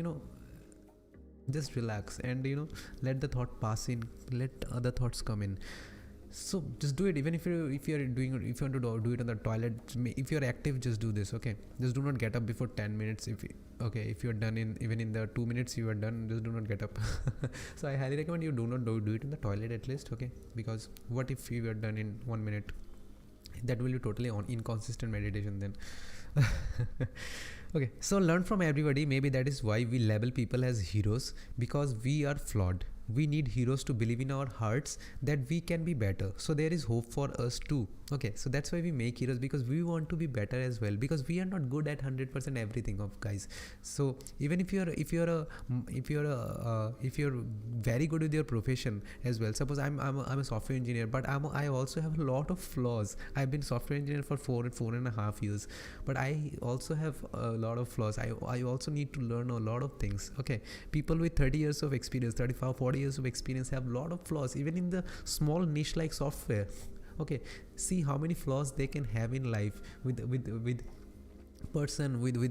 just relax and let the thought pass in, let other thoughts come in. So just do it. Even if you want to do it on the toilet, if you're active, just do this. Okay, just do not get up before 10 minutes. If you're done even in the 2 minutes you are done, just do not get up. So I highly recommend you do not do it in the toilet at least. Okay, because what if you are done in 1 minute? That will be totally inconsistent meditation then. Okay, so learn from everybody. Maybe that is why we label people as heroes, because we are flawed. We need heroes to believe in our hearts that we can be better. So there is hope for us too. Okay, so that's why we make heroes, because we want to be better as well, because we are not good at 100% everything of guys. So even if you're very good with your profession as well. Suppose I'm a software engineer, but I also have a lot of flaws. I've been software engineer for 4.5 years, but I also have a lot of flaws. I also need to learn a lot of things. Okay, people with 30 years of experience, 35, 40 years of experience have a lot of flaws, even in the small niche like software. Okay, see how many flaws they can have in life with a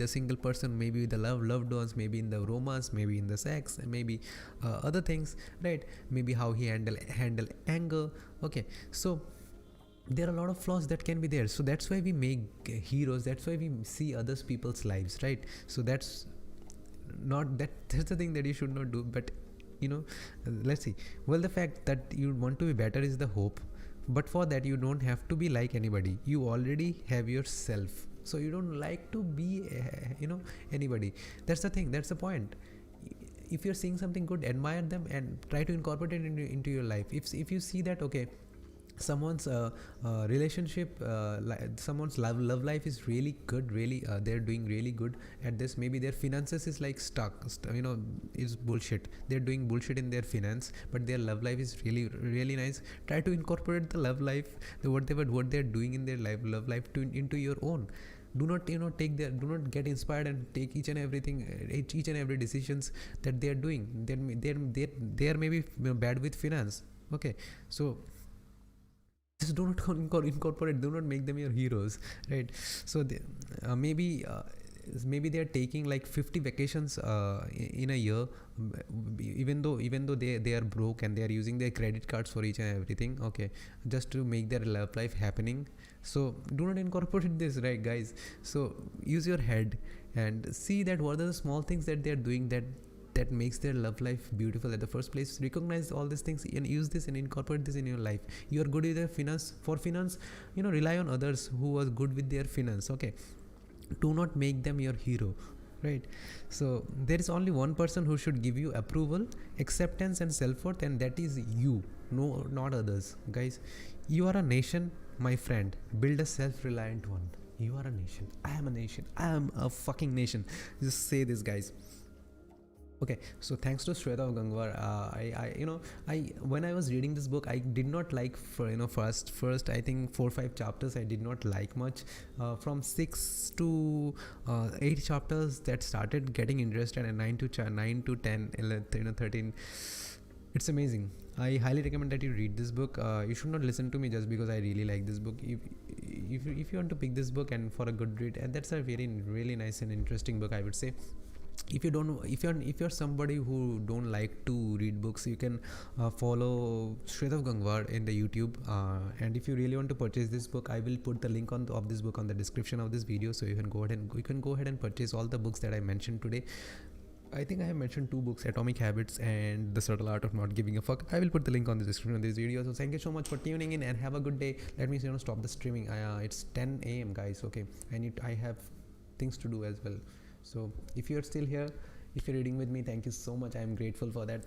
single person, maybe with the loved ones, maybe in the romance, maybe in the sex, maybe other things, right? Maybe how he handle anger. Okay, so there are a lot of flaws that can be there. So that's why we make heroes. That's why we see others people's lives, right? So that's the thing that you should not do. But let's see. Well, the fact that you want to be better is the hope, but for that you don't have to be like anybody. You already have yourself, so you don't like to be anybody. That's the thing, that's the point. If you're seeing something good, admire them and try to incorporate it into your life. If you see that, okay, someone's relationship, someone's love life is really good, really they're doing really good at this. Maybe their finances is like is bullshit, they're doing bullshit in their finance, but their love life is really really nice. Try to incorporate the love life, what they're doing in their love life into your own. Do not do not get inspired and take each and every decisions that they are doing. They are maybe bad with finance. Okay, so just do not incorporate, do not make them your heroes, right? So maybe they are taking like 50 vacations in a year, even though they are broke and they are using their credit cards for each and everything, okay, just to make their love life happening. So do not incorporate this, right, guys? So use your head and see that what are the small things that they are doing that makes their love life beautiful at the first place. Recognize all these things and use this and incorporate this in your life. You are good with their finance. For finance, rely on others who are good with their finance. Okay, do not make them your hero, right? So there is only one person who should give you approval, acceptance and self-worth, and that is you, no, not others, guys. You are a nation, my friend. Build a self-reliant one. You are a nation. I am a nation. I am a fucking nation. Just say this, guys. Okay, so thanks to Shweta Gangwar, I when I was reading this book, I did not like first I think 4-5 chapters I did not like much. From 6 to 8 chapters that started getting interested, and 9 to 10, 11, 13. It's amazing. I highly recommend that you read this book. You should not listen to me just because I really like this book. If you want to pick this book and for a good read, and that's a very really nice and interesting book, I would say. If you're somebody who don't like to read books, you can follow Shweta Gangwar in the YouTube, and if you really want to purchase this book, I will put the link of this book on the description of this video, so you can go ahead and purchase all the books that I mentioned today. I think I have mentioned 2 books, Atomic Habits and The Subtle Art of Not Giving a Fuck. I will put the link on the description of this video. So thank you so much for tuning in and have a good day. Let me stop the streaming. It's 10 a.m. guys. Okay, I have things to do as well. So if you're still here, if you're reading with me, thank you so much. I'm grateful for that.